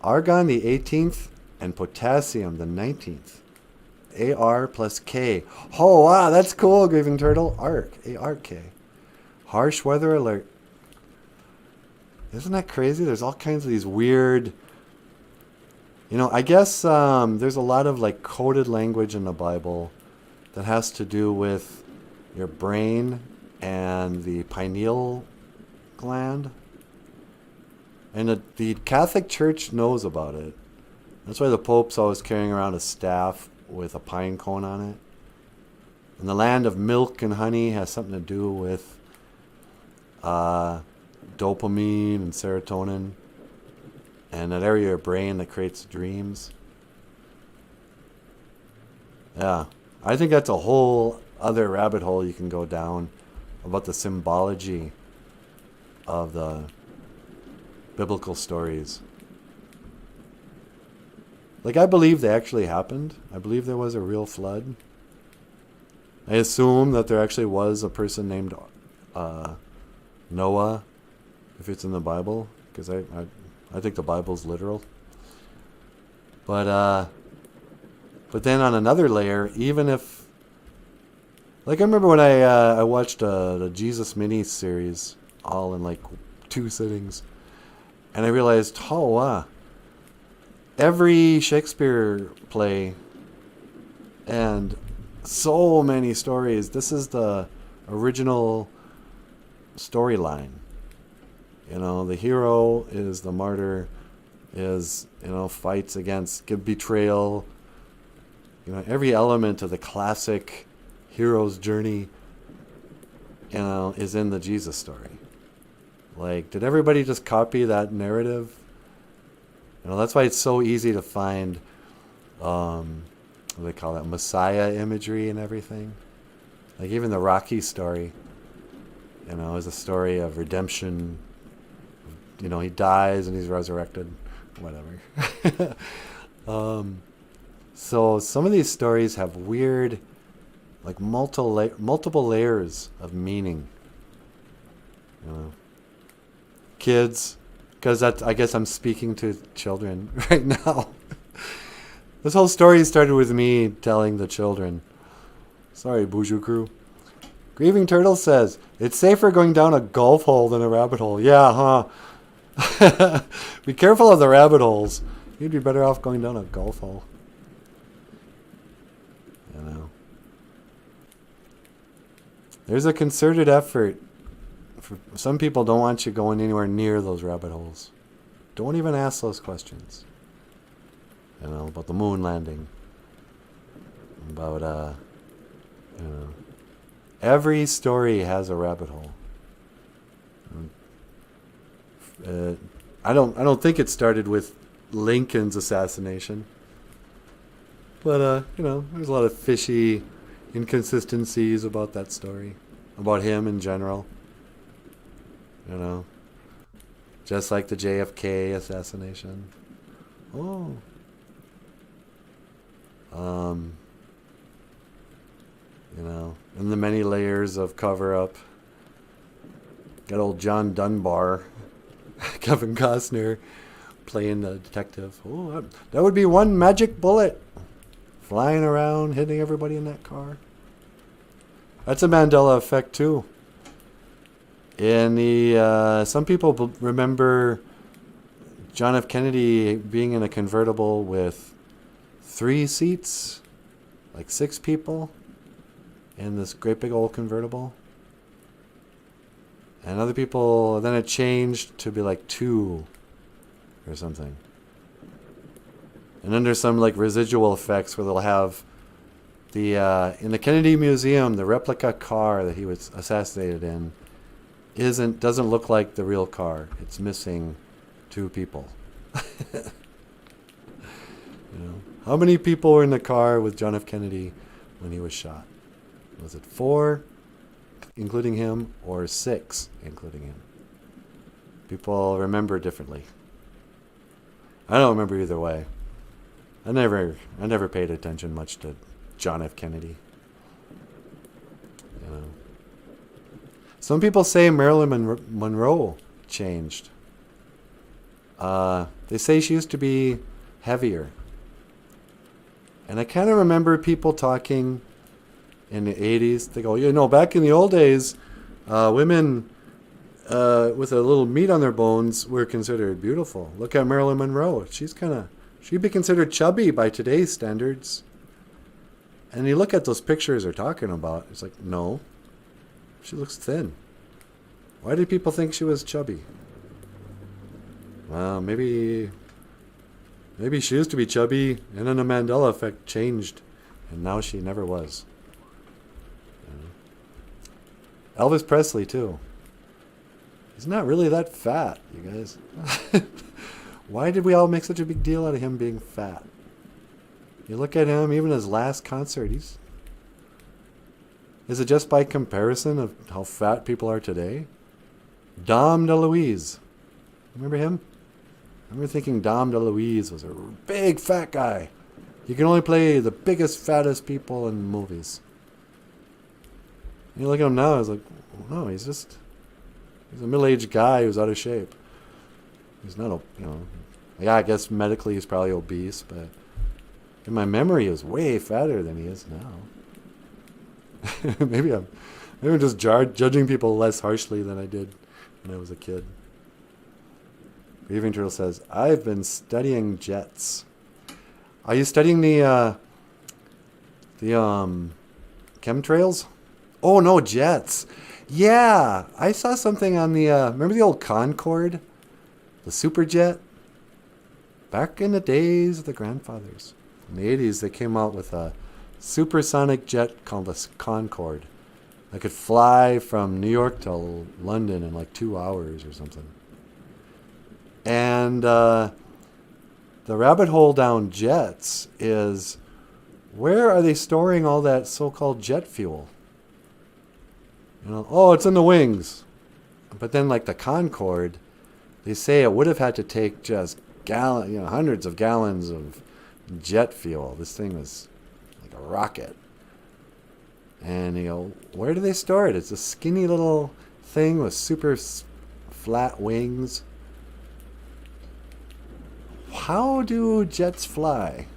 Argon, the 18th, and potassium, the 19th. AR plus K. Oh, wow, that's cool, Grieving Turtle. Ark. A-R-K. Harsh weather alert. Isn't that crazy? There's all kinds of these weird... You know, I guess there's a lot of like coded language in the Bible that has to do with your brain and the pineal gland. And the Catholic Church knows about it. That's why the Pope's always carrying around a staff with a pine cone on it. And the land of milk and honey has something to do with dopamine and serotonin. and that area of your brain that creates dreams. Yeah, I think that's a whole other rabbit hole you can go down about the symbology of the biblical stories. Like, I believe they actually happened. I believe there was a real flood. I assume that there actually was a person named Noah, if it's in the Bible, because I think the Bible's literal. But then on another layer, even if, like, I remember when I watched the Jesus mini series all in like 2 sittings, and I realized, every Shakespeare play and so many stories, this is the original storyline. You know, the hero is the martyr, is, you know, fights against betrayal. You know, every element of the classic hero's journey, you know, is in the Jesus story. Like, did everybody just copy that narrative? You know, that's why it's so easy to find, what do they call that, Messiah imagery and everything. Like, even the Rocky story, you know, is a story of redemption. You know, he dies and he's resurrected, whatever. So some of these stories have weird, like, multiple layers of meaning. You know, kids, because I guess I'm speaking to children right now. This whole story started with me telling the children. Sorry, Boozhoo crew. Grieving Turtle says, it's safer going down a golf hole than a rabbit hole. Yeah, huh? Be careful of the rabbit holes. You'd be better off going down a golf hole. You know. There's a concerted effort. Some people don't want you going anywhere near those rabbit holes. Don't even ask those questions. You know, about the moon landing. About, you know. Every story has a rabbit hole. I don't think it started with Lincoln's assassination. But, you know, there's a lot of fishy inconsistencies about that story. About him in general. You know. Just like the JFK assassination. Oh. You know, and the many layers of cover-up. Got old John Dunbar, Kevin Costner, playing the detective. Oh, that would be one magic bullet. Flying around, hitting everybody in that car. That's a Mandela effect, too. In the, some people remember John F. Kennedy being in a convertible with 3 seats, like 6 people, in this great big old convertible. And other people, then it changed to be like 2 or something. And then there's some like residual effects where they'll have the, in the Kennedy Museum, the replica car that he was assassinated in doesn't look like the real car. It's missing 2 people. You know, how many people were in the car with John F. Kennedy when he was shot? Was it 4, including him, or 6, including him? People remember differently. I don't remember either way. I never paid attention much to John F. Kennedy. You know. Some people say Marilyn Monroe changed. They say she used to be heavier. And I kind of remember people talking in the 80s. They go, you know, back in the old days, women with a little meat on their bones were considered beautiful. Look at Marilyn Monroe. She'd be considered chubby by today's standards. And you look at those pictures they're talking about, it's like, no, she looks thin. Why did people think she was chubby? Well, maybe she used to be chubby, and then the Mandela effect changed, and now she never was. Elvis Presley, too. He's not really that fat, you guys. Why did we all make such a big deal out of him being fat? You look at him, even his last concert, Is it just by comparison of how fat people are today? Dom DeLuise. Remember him? I remember thinking Dom DeLuise was a big fat guy. He can only play the biggest, fattest people in movies. And you look at him now, it's like, no, he's a middle-aged guy who's out of shape. He's not, yeah, I guess medically he's probably obese, but in my memory he was way fatter than he is now. maybe I'm just judging people less harshly than I did when I was a kid. Grieving Turtle says, I've been studying jets. Are you studying the chemtrails? Oh no, jets. Yeah, I saw something on the remember the old Concorde? The Superjet? Back in the days of the grandfathers. In the 80s, they came out with a supersonic jet called the Concorde that could fly from New York to London in like 2 hours or something. And the rabbit hole down jets is, where are they storing all that so-called jet fuel? Oh, it's in the wings. But then like the Concorde, they say it would have had to take just hundreds of gallons of jet fuel. This thing was like a rocket. And where do they store it? It's a skinny little thing with super flat wings. How do jets fly?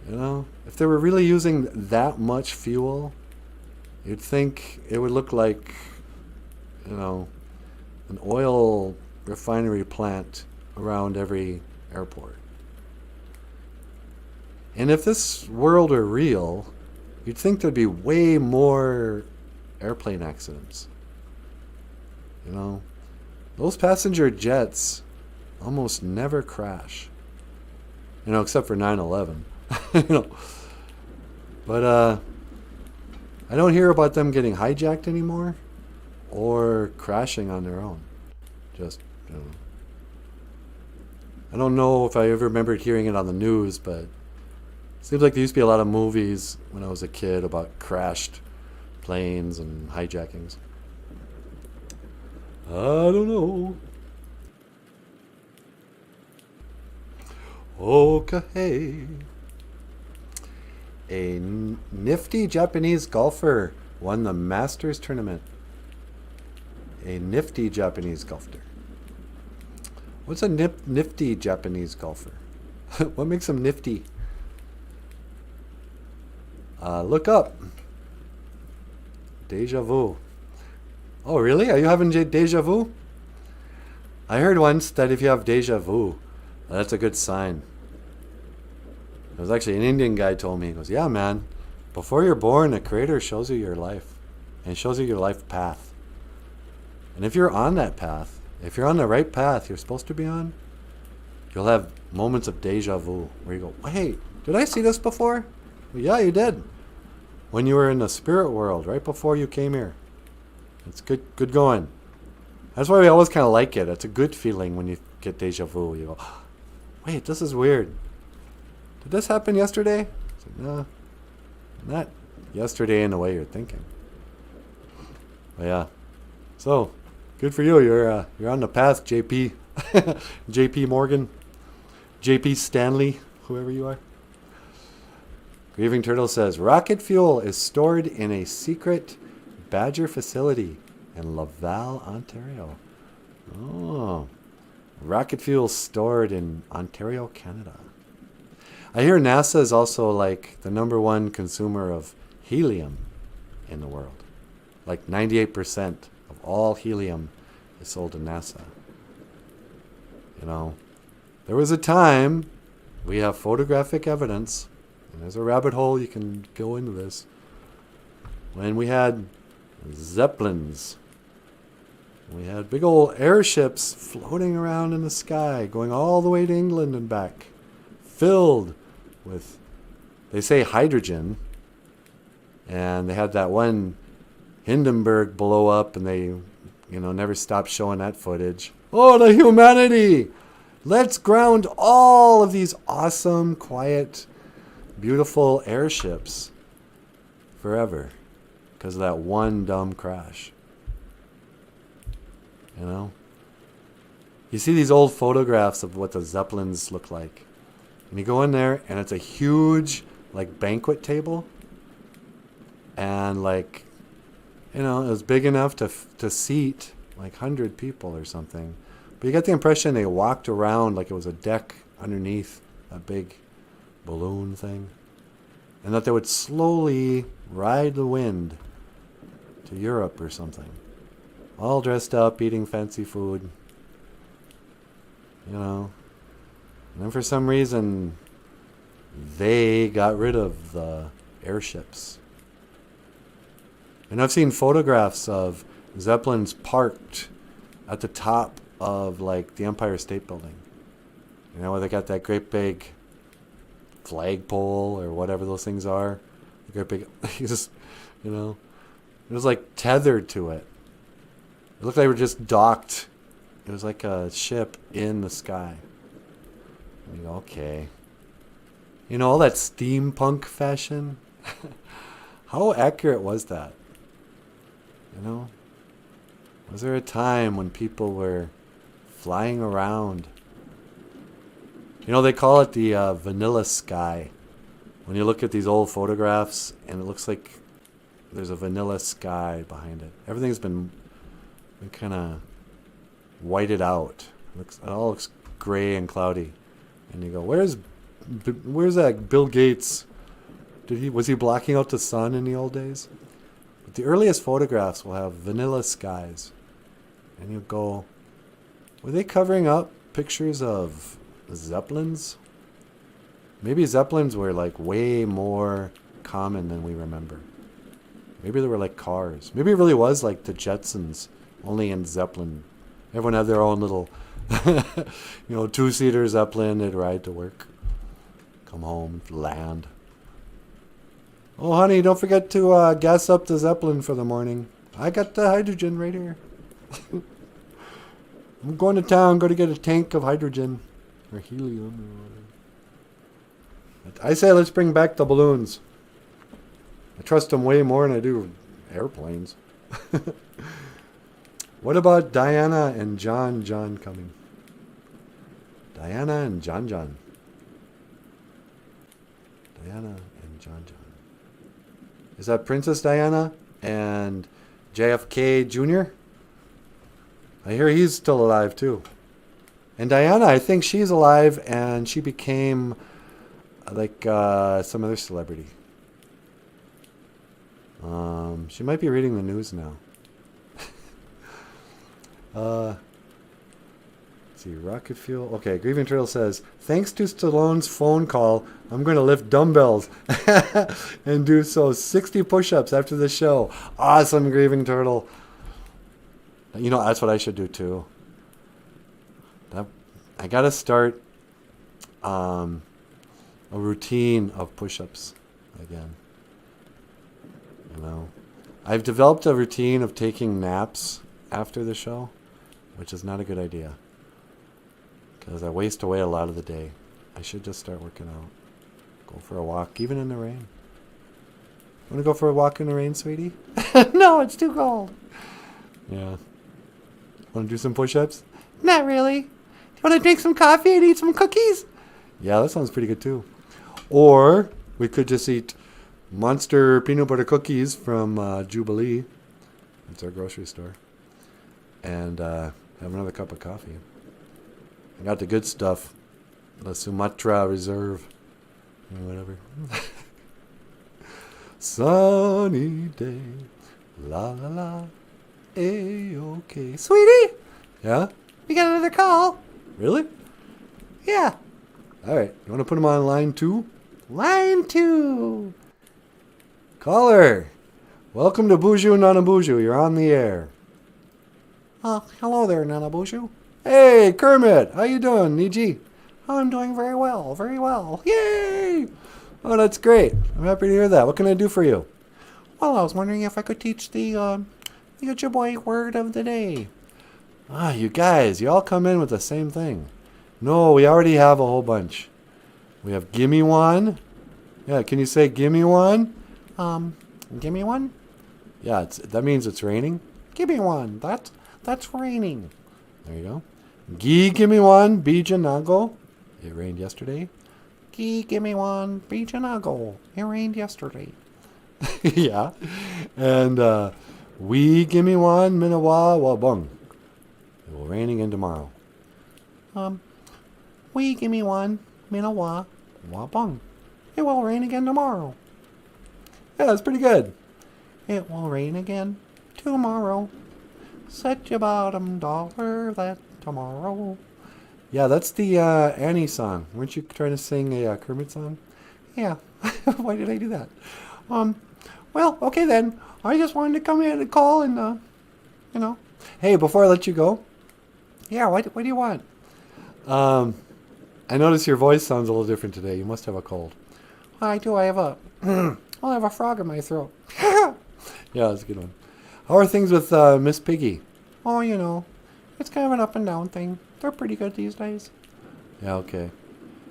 If they were really using that much fuel, you'd think it would look like, an oil refinery plant around every airport. And if this world were real, you'd think there'd be way more airplane accidents. Those passenger jets almost never crash. Except for 9/11. But I don't hear about them getting hijacked anymore or crashing on their own. I don't know if I ever remembered hearing it on the news, but it seems like there used to be a lot of movies when I was a kid about crashed planes and hijackings. I don't know. Okay. A nifty Japanese golfer won the Masters tournament. A nifty Japanese golfer. What's a nifty Japanese golfer? What makes him nifty? Look up. Deja vu. Oh, really? Are you having deja vu? I heard once that if you have deja vu, that's a good sign. It was actually an Indian guy told me. He goes, yeah, man, before you're born, the Creator shows you your life and shows you your life path. And if you're on that path, if you're on the right path you're supposed to be on, you'll have moments of deja vu where you go, hey, did I see this before? Well, yeah, you did. When you were in the spirit world, right before you came here. It's good going. That's why we always kind of like it. It's a good feeling when you get deja vu. You go, wait, this is weird. Did this happen yesterday? It's like, no, not yesterday in the way you're thinking. But yeah, so good for you. You're on the path, JP, JP Morgan, JP Stanley, whoever you are. Grieving Turtle says rocket fuel is stored in a secret Badger facility in Laval, Ontario. Oh, rocket fuel stored in Ontario, Canada. I hear NASA is also like the #1 consumer of helium in the world. Like 98% of all helium is sold to NASA. There was a time, we have photographic evidence, and there's a rabbit hole you can go into this, when we had Zeppelins. We had big old airships floating around in the sky, going all the way to England and back, filled with, they say, hydrogen. And they had that one Hindenburg blow up, and they never stopped showing that footage. Oh, the humanity! Let's ground all of these awesome, quiet, beautiful airships forever because of that one dumb crash. You see these old photographs of what the Zeppelins look like. And you go in there, and it's a huge, banquet table. And, it was big enough to seat, 100 people or something. But you get the impression they walked around like it was a deck underneath a big balloon thing. And that they would slowly ride the wind to Europe or something. All dressed up, eating fancy food. And then for some reason, they got rid of the airships. And I've seen photographs of Zeppelins parked at the top of, the Empire State Building. Where they got that great big flagpole or whatever those things are. The great big, it was, tethered to it. It looked like they were just docked. It was like a ship in the sky. And you go, okay. All that steampunk fashion. How accurate was that? Was there a time when people were flying around? They call it the vanilla sky. When you look at these old photographs, and it looks like there's a vanilla sky behind it. Everything's been kind of whited out. It all looks gray and cloudy. And you go, where's that Bill Gates? Was he blocking out the sun in the old days? But the earliest photographs will have vanilla skies. And you go, were they covering up pictures of Zeppelins? Maybe Zeppelins were way more common than we remember. Maybe they were cars. Maybe it really was the Jetsons, only in Zeppelin. Everyone had their own little, 2-seater Zeppelin. They'd ride to work, come home, land. Oh, honey, don't forget to gas up the Zeppelin for the morning. I got the hydrogen right here. I'm going to town, going to get a tank of hydrogen. Or helium. I say let's bring back the balloons. I trust them way more than I do airplanes. What about Diana and John coming? Diana and John. Diana and John. Is that Princess Diana and JFK Jr.? I hear he's still alive too. And Diana, I think she's alive, and she became some other celebrity. She might be reading the news now. Let's see, rocket fuel. Okay, Grieving Turtle says, thanks to Stallone's phone call, I'm going to lift dumbbells and do 60 push-ups after the show. Awesome, Grieving Turtle. That's what I should do too. I got to start a routine of push-ups again. I've developed a routine of taking naps after the show, which is not a good idea because I waste away a lot of the day. I should just start working out. Go for a walk, even in the rain. Want to go for a walk in the rain, sweetie? No, it's too cold. Yeah. Want to do some push-ups? Not really. Do you want to drink some coffee and eat some cookies? Yeah, that sounds pretty good too. Or we could just eat Monster peanut butter cookies from Jubilee. It's our grocery store. And have another cup of coffee. I got the good stuff. The Sumatra Reserve. Or whatever. Sunny day. La la la. A-okay. Sweetie, Yeah? we got another call. Really? Yeah. All right. You want to put them on line 2? Line 2. Caller. Welcome to Boozhoo Nanaboozhoo. You're on the air. Hello there, Nanaboozhoo. Hey, Kermit. How you doing, Niji? Oh, I'm doing very well, very well. Yay! Oh, that's great. I'm happy to hear that. What can I do for you? Well, I was wondering if I could teach the the Ojibwe word of the day. Ah, you guys, you all come in with the same thing. No, we already have a whole bunch. We have gimme one. Yeah, can you say gimme one? Gimme one? Yeah, that means it's raining. Gimme one. That's raining. There you go. Gimme one, Boozhoo. It rained yesterday. Gimme one. Boozhoo. It rained yesterday. Yeah. And we gimme one, Minawa Wabung. It will rain again tomorrow. We gimme one. Minawa Wabung. It will rain again tomorrow. Yeah, that's pretty good. It will rain again tomorrow. Set your bottom dollar that tomorrow. Yeah, that's the Annie song. Weren't you trying to sing a Kermit song? Yeah. Why did I do that? Well, okay then. I just wanted to come in and call and, Hey, before I let you go, Yeah, what do you want? I notice your voice sounds a little different today. You must have a cold. I do. I have a... I have a frog in my throat. Yeah, that's a good one. How are things with Miss Piggy? Oh, it's kind of an up and down thing. They're pretty good these days. Yeah, okay.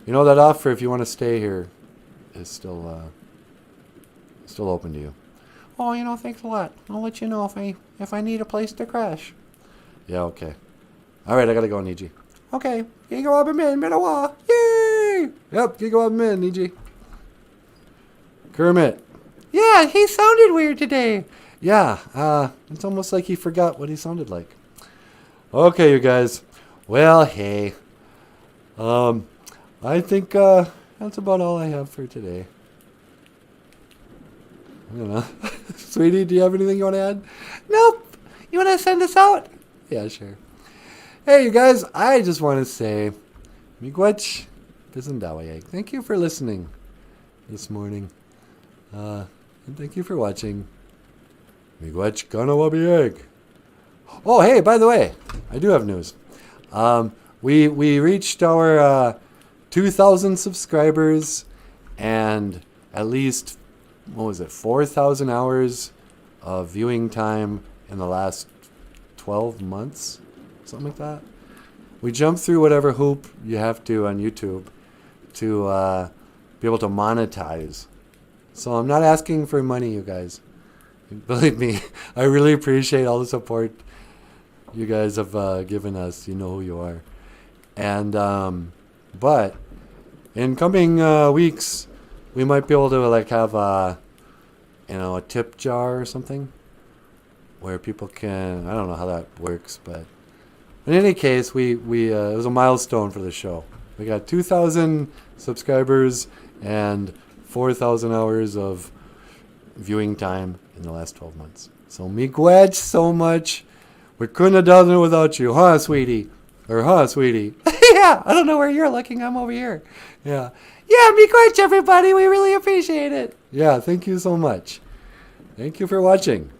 You know, that offer, if you want to stay here, is still open to you. Oh, thanks a lot. I'll let you know if I need a place to crash. Yeah, okay. All right, I gotta go, Niji. Okay. GOFUNDME, Minawa. Yay! Yep, GOFUNDME, Niji. Kermit. Yeah, he sounded weird today. Yeah, it's almost like he forgot what he sounded like. Okay, you guys. Well, hey. I think that's about all I have for today. I don't know. Sweetie, do you have anything you want to add? Nope. You want to send us out? Yeah, sure. Hey, you guys, I just want to say, miigwech bisandawayag. Thank you for listening this morning. And thank you for watching. Miigwech ganawabiyag. Oh, hey, by the way, I do have news. We reached our 2,000 subscribers and at least, 4,000 hours of viewing time in the last 12 months, something like that. We jumped through whatever hoop you have to on YouTube to be able to monetize. So I'm not asking for money, you guys. Believe me, I really appreciate all the support you guys have given us. You know who you are. And but in coming weeks, we might be able to have a tip jar or something where people can. I don't know how that works, but in any case, we it was a milestone for the show. We got 2,000 subscribers and 4,000 hours of viewing time in the last 12 months. So miigwech so much. We couldn't have done it without you, huh, sweetie? Or huh, sweetie? Yeah, I don't know where you're looking. I'm over here. Yeah. Yeah, miigwech, everybody. We really appreciate it. Yeah, thank you so much. Thank you for watching.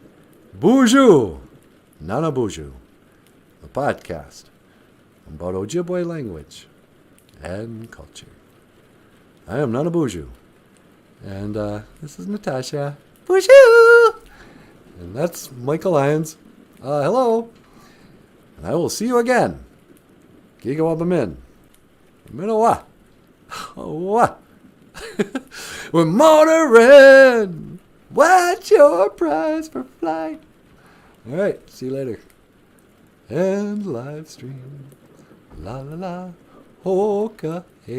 Boozhoo Nanaboozhoo, the podcast about Ojibwe language and culture. I am Nanaboozhoo, and this is Natasha. Boozhoo! And that's Michael Lyons. Hello. And I will see you again. GOFUNDME. Minawa. What? We're motoring. What's your price for flight? All right. See you later. And live stream. La la la. Hoka. Hey.